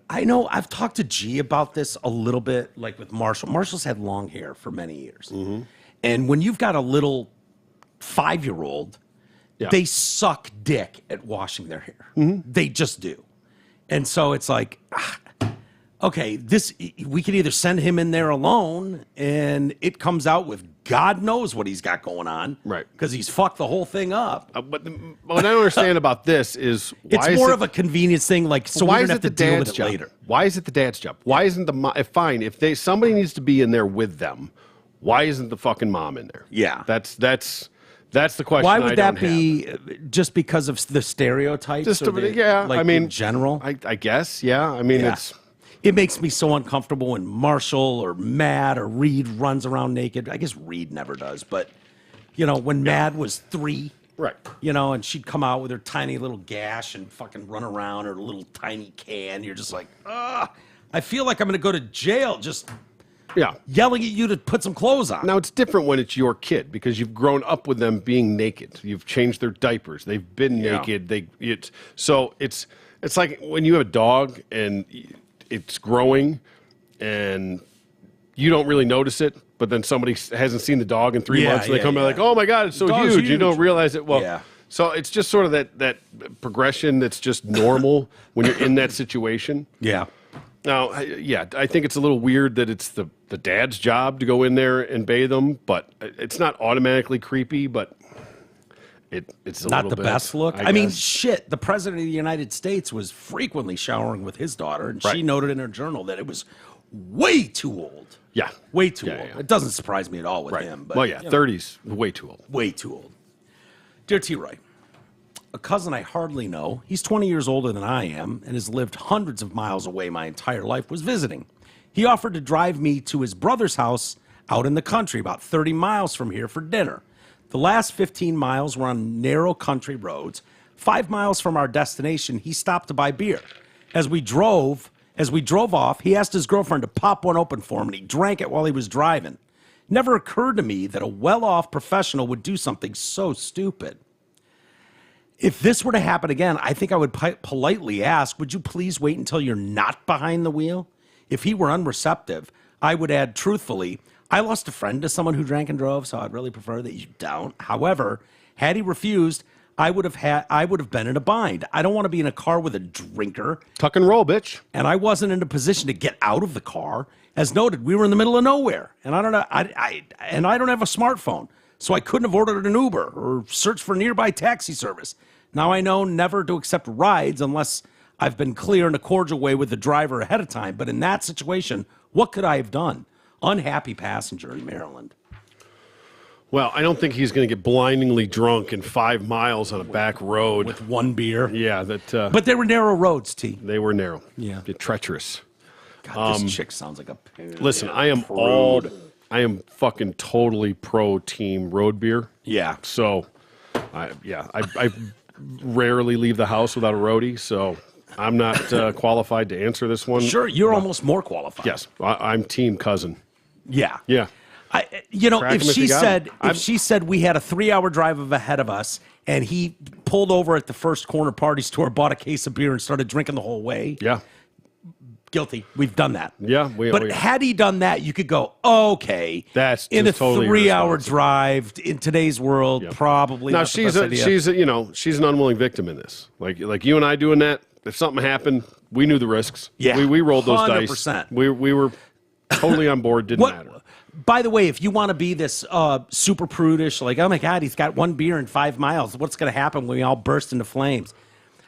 Speaker 1: I know I've talked to G about this a little bit, like with Marshall. Marshall's had long hair for many years. And when you've got a little 5-year-old, they suck dick at washing their hair. They just do. And so it's like, okay, we can either send him in there alone and it comes out with God knows what he's got going on.
Speaker 2: Right.
Speaker 1: Because he's fucked the whole thing up.
Speaker 2: But what I don't understand about this is
Speaker 1: it's more of a convenience thing. Like, so
Speaker 2: why
Speaker 1: we
Speaker 2: is
Speaker 1: don't
Speaker 2: it
Speaker 1: have
Speaker 2: the
Speaker 1: to deal
Speaker 2: dad's
Speaker 1: with it
Speaker 2: job?
Speaker 1: later.
Speaker 2: Why is it the dad's job? Why isn't if somebody needs to be in there with them, why isn't the fucking mom in there?
Speaker 1: Yeah.
Speaker 2: That's the question.
Speaker 1: Why would that be? Just because of the stereotypes?
Speaker 2: Just
Speaker 1: like
Speaker 2: I mean,
Speaker 1: in general.
Speaker 2: I guess, yeah. I mean,
Speaker 1: It makes me so uncomfortable when Marshall or Matt or Reed runs around naked. I guess Reed never does, but when Matt was 3,
Speaker 2: right?
Speaker 1: And she'd come out with her tiny little gash and fucking run around her little tiny can. You're just like, I feel like I'm going to go to jail just yelling at you to put some clothes on.
Speaker 2: Now, it's different when it's your kid because you've grown up with them being naked. You've changed their diapers. They've been naked. So it's like when you have a dog and it's growing and you don't really notice it, but then somebody hasn't seen the dog in 3 months and they come out like, oh my God, it's so huge. You don't realize it. Well, so it's just sort of that progression that's just normal when you're in that situation.
Speaker 1: Yeah.
Speaker 2: Now, I think it's a little weird that it's the dad's job to go in there and bathe them, but it's not automatically creepy, but it's
Speaker 1: not the best look. I mean,
Speaker 2: guess.
Speaker 1: shit, the president of the United States was frequently showering with his daughter, and she noted in her journal that it was way too old.
Speaker 2: Yeah.
Speaker 1: Way too old.
Speaker 2: Yeah.
Speaker 1: It doesn't surprise me at all with him. But,
Speaker 2: 30s, way too old.
Speaker 1: Way too old. Dear T. Roy, a cousin I hardly know, he's 20 years older than I am and has lived hundreds of miles away my entire life, was visiting. He offered to drive me to his brother's house out in the country, about 30 miles from here, for dinner. The last 15 miles were on narrow country roads. 5 miles from our destination, he stopped to buy beer. As we drove off, he asked his girlfriend to pop one open for him, and he drank it while he was driving. It never occurred to me that a well-off professional would do something so stupid. If this were to happen again, I think I would politely ask, would you please wait until you're not behind the wheel? If he were unreceptive, I would add truthfully, I lost a friend to someone who drank and drove, so I'd really prefer that you don't. However, had he refused, I would have been in a bind. I don't want to be in a car with a drinker.
Speaker 2: Tuck and roll, bitch.
Speaker 1: And I wasn't in a position to get out of the car. As noted, we were in the middle of nowhere, and I don't have a smartphone, so I couldn't have ordered an Uber or searched for a nearby taxi service. Now I know never to accept rides unless I've been clear in a cordial way with the driver ahead of time. But in that situation, what could I have done? Unhappy passenger in Maryland.
Speaker 2: Well, I don't think he's going to get blindingly drunk in 5 miles on a back road.
Speaker 1: With one beer.
Speaker 2: Yeah.
Speaker 1: But they were narrow roads, T.
Speaker 2: They were narrow.
Speaker 1: Yeah.
Speaker 2: Treacherous.
Speaker 1: God, this chick sounds like a pain.
Speaker 2: Listen, I am fucking totally pro team road beer.
Speaker 1: Yeah.
Speaker 2: So, I rarely leave the house without a roadie, so I'm not qualified to answer this one.
Speaker 1: Sure, you're almost more qualified.
Speaker 2: Yes, I'm team cousin.
Speaker 1: Yeah.
Speaker 2: Yeah.
Speaker 1: If she said we had a 3-hour drive ahead of us and he pulled over at the first corner party store, bought a case of beer and started drinking the whole way.
Speaker 2: Yeah.
Speaker 1: Guilty. We've done that.
Speaker 2: Yeah.
Speaker 1: But had he done that, you could go, okay.
Speaker 2: That's
Speaker 1: in a
Speaker 2: totally
Speaker 1: 3-hour drive in today's world, probably.
Speaker 2: Now
Speaker 1: not
Speaker 2: she's
Speaker 1: the best idea.
Speaker 2: she's an unwilling victim in this. Like you and I doing that. If something happened, we knew the risks.
Speaker 1: Yeah.
Speaker 2: We rolled those
Speaker 1: 100%.
Speaker 2: dice. We were totally on board. Didn't matter.
Speaker 1: By the way, if you want to be this super prudish, like, oh my God, he's got one beer in 5 miles. What's going to happen when we all burst into flames?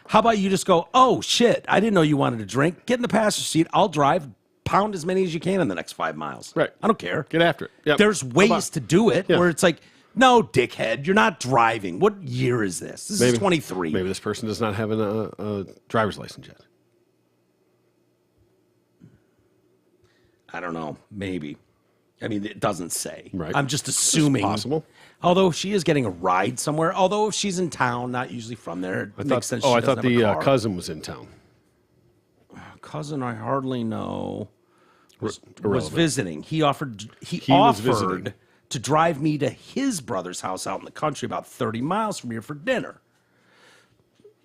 Speaker 1: How about you just go, oh shit, I didn't know you wanted to drink. Get in the passenger seat. I'll drive. Pound as many as you can in the next 5 miles.
Speaker 2: Right.
Speaker 1: I don't care.
Speaker 2: Get after it. Yep.
Speaker 1: There's ways to do it where it's like, no, dickhead, you're not driving. What year is this? This is 23.
Speaker 2: Maybe this person does not have a driver's license yet.
Speaker 1: I don't know. Maybe. I mean, it doesn't say.
Speaker 2: Right.
Speaker 1: I'm just assuming.
Speaker 2: It's possible.
Speaker 1: Although she is getting a ride somewhere. Although if she's in town, not usually from there, it makes sense.
Speaker 2: I thought the cousin was in town.
Speaker 1: Cousin I hardly know was
Speaker 2: Irrelevant.
Speaker 1: visiting. He offered
Speaker 2: was visiting.
Speaker 1: to drive me to his brother's house out in the country about 30 miles from here for dinner.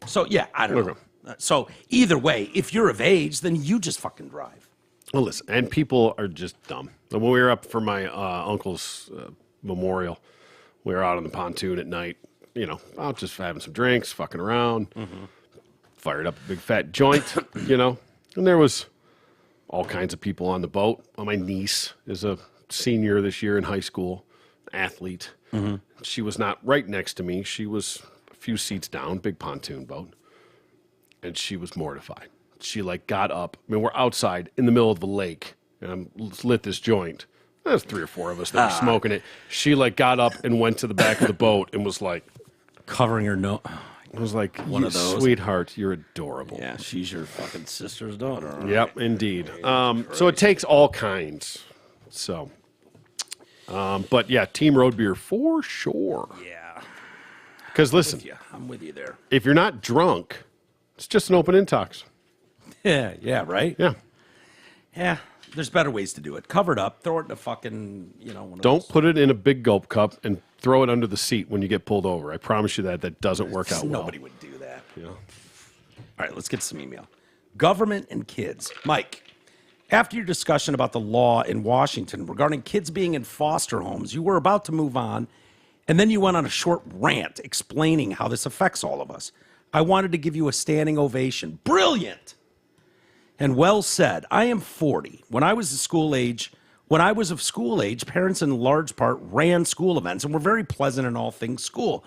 Speaker 1: So, yeah, I don't know. So either way, if you're of age, then you just fucking drive.
Speaker 2: Well, listen, and people are just dumb. When we were up for my uncle's memorial, we were out on the pontoon at night, out just having some drinks, fucking around, fired up a big fat joint, and there was all kinds of people on the boat. Well, my niece is a senior this year in high school, athlete. She was not right next to me. She was a few seats down, big pontoon boat, and she was mortified. She got up. I mean, we're outside in the middle of the lake, and I'm lit this joint. There's 3 or 4 of us that were smoking it. She got up and went to the back of the boat and was like,
Speaker 1: covering her nose.
Speaker 2: I was like,
Speaker 1: One of those.
Speaker 2: Sweetheart, you're adorable.
Speaker 1: Yeah, she's your fucking sister's daughter. Right?
Speaker 2: Yep, indeed. So it takes all kinds. So, but yeah, Team Road Beer for sure.
Speaker 1: Yeah.
Speaker 2: Because listen,
Speaker 1: I'm with you there.
Speaker 2: if you're not drunk, it's just an open intox.
Speaker 1: Yeah, right?
Speaker 2: Yeah.
Speaker 1: Yeah, there's better ways to do it. Cover it up, throw it in a fucking, one of
Speaker 2: Don't
Speaker 1: those.
Speaker 2: put it in a big gulp cup and throw it under the seat when you get pulled over. I promise you that doesn't work out well.
Speaker 1: Nobody would do that.
Speaker 2: Yeah.
Speaker 1: All right, let's get some email. Government and kids. Mike, after your discussion about the law in Washington regarding kids being in foster homes, you were about to move on, and then you went on a short rant explaining how this affects all of us. I wanted to give you a standing ovation. Brilliant! And well said. I am 40. When I was of school age, parents in large part ran school events and were very pleasant in all things school.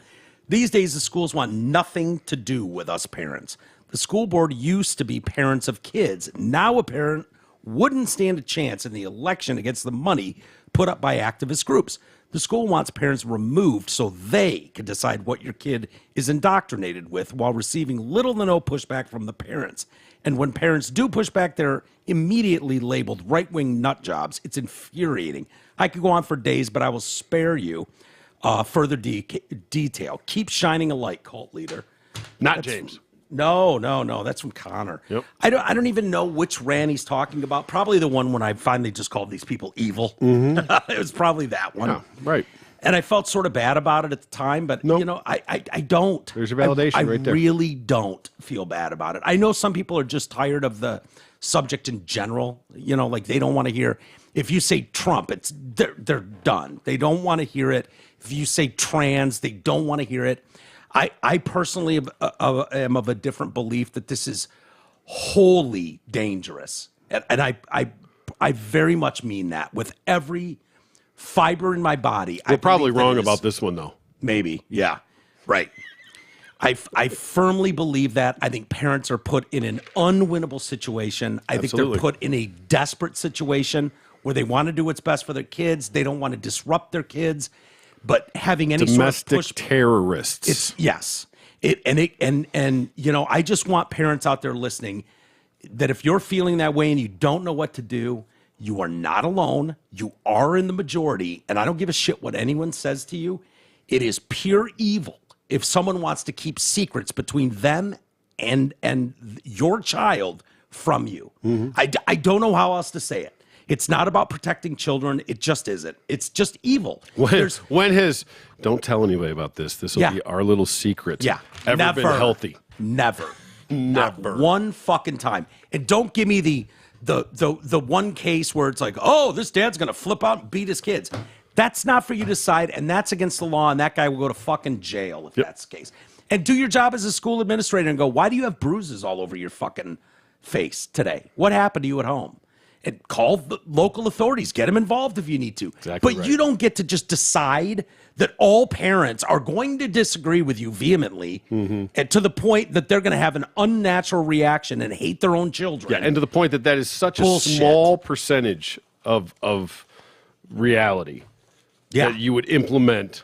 Speaker 1: These days, the schools want nothing to do with us parents. The school board used to be parents of kids. Now a parent wouldn't stand a chance in the election against the money put up by activist groups. The school wants parents removed so they can decide what your kid is indoctrinated with while receiving little to no pushback from the parents. And when parents do push back, they're immediately labeled right-wing nut jobs. It's infuriating. I could go on for days, but I will spare you further detail. Keep shining a light, cult leader.
Speaker 2: Not James.
Speaker 1: No. That's from Connor.
Speaker 2: Yep.
Speaker 1: I don't even know which rant he's talking about. Probably the one when I finally just called these people evil. It was probably that one.
Speaker 2: Yeah, right.
Speaker 1: And I felt sort of bad about it at the time, but I don't.
Speaker 2: There's your validation right there.
Speaker 1: I really don't feel bad about it. I know some people are just tired of the subject in general. They don't want to hear. If you say Trump, they're done. They don't want to hear it. If you say trans, they don't want to hear it. I personally am of a different belief that this is wholly dangerous, and I very much mean that with every fiber in my body.
Speaker 2: We're probably wrong about this one, though.
Speaker 1: Maybe, yeah, right. I firmly believe that. I think parents are put in an unwinnable situation. I think they're put in a desperate situation where they want to do what's best for their kids. They don't want to disrupt their kids. But having any
Speaker 2: domestic
Speaker 1: sort of
Speaker 2: terrorists.
Speaker 1: Yes. I just want parents out there listening that if you're feeling that way and you don't know what to do, you are not alone. You are in the majority, and I don't give a shit what anyone says to you. It is pure evil if someone wants to keep secrets between them and your child from you. I don't know how else to say it. It's not about protecting children. It just isn't. It's just evil.
Speaker 2: Don't tell anybody about this. This will be our little secret.
Speaker 1: Yeah.
Speaker 2: Ever been healthy?
Speaker 1: Never. Not one fucking time. And don't give me the one case where it's like, oh, this dad's going to flip out and beat his kids. That's not for you to decide, and that's against the law, and that guy will go to fucking jail if that's the case. And do your job as a school administrator and go, why do you have bruises all over your fucking face today? What happened to you at home? And call the local authorities. Get them involved if you need to.
Speaker 2: Exactly
Speaker 1: but you don't get to just decide that all parents are going to disagree with you vehemently and to the point that they're going to have an unnatural reaction and hate their own children.
Speaker 2: Yeah, and to the point that is such
Speaker 1: Bullshit.
Speaker 2: a small percentage of reality that you would implement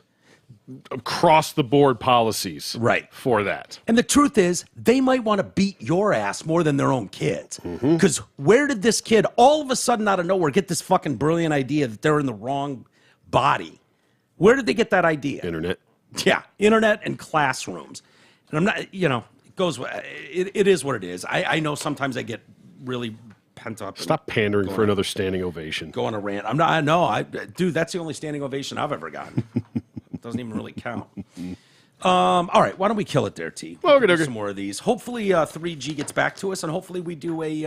Speaker 2: across the board policies for that.
Speaker 1: And the truth is, they might want to beat your ass more than their own kids. Because where did this kid all of a sudden out of nowhere get this fucking brilliant idea that they're in the wrong body? Where did they get that idea?
Speaker 2: Internet.
Speaker 1: Yeah, internet and classrooms. And I'm not, it goes, it is what it is. I know sometimes I get really pent up.
Speaker 2: Stop pandering for another standing ovation.
Speaker 1: Go on a rant. I'm not, I know. Dude, that's the only standing ovation I've ever gotten. It doesn't even really count. All right, why don't we kill it there, T?
Speaker 2: Okay,
Speaker 1: Do
Speaker 2: okay.
Speaker 1: some more of these. Hopefully, 3G gets back to us, and hopefully we do a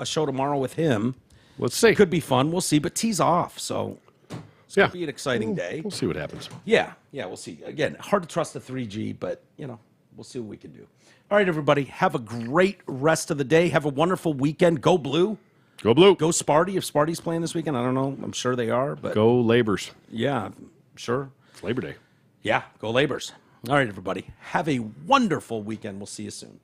Speaker 1: show tomorrow with him.
Speaker 2: Let's see.
Speaker 1: Could be fun. We'll see. But T's off, so it's gonna be an exciting day.
Speaker 2: We'll see what happens.
Speaker 1: Yeah, we'll see. Again, hard to trust the 3G, but we'll see what we can do. All right, everybody, have a great rest of the day. Have a wonderful weekend. Go Blue.
Speaker 2: Go Blue.
Speaker 1: Go Sparty. If Sparty's playing this weekend, I don't know. I'm sure they are. But
Speaker 2: Go Labors.
Speaker 1: yeah, sure.
Speaker 2: It's Labor Day.
Speaker 1: Yeah, go Labors. All right, everybody. Have a wonderful weekend. We'll see you soon.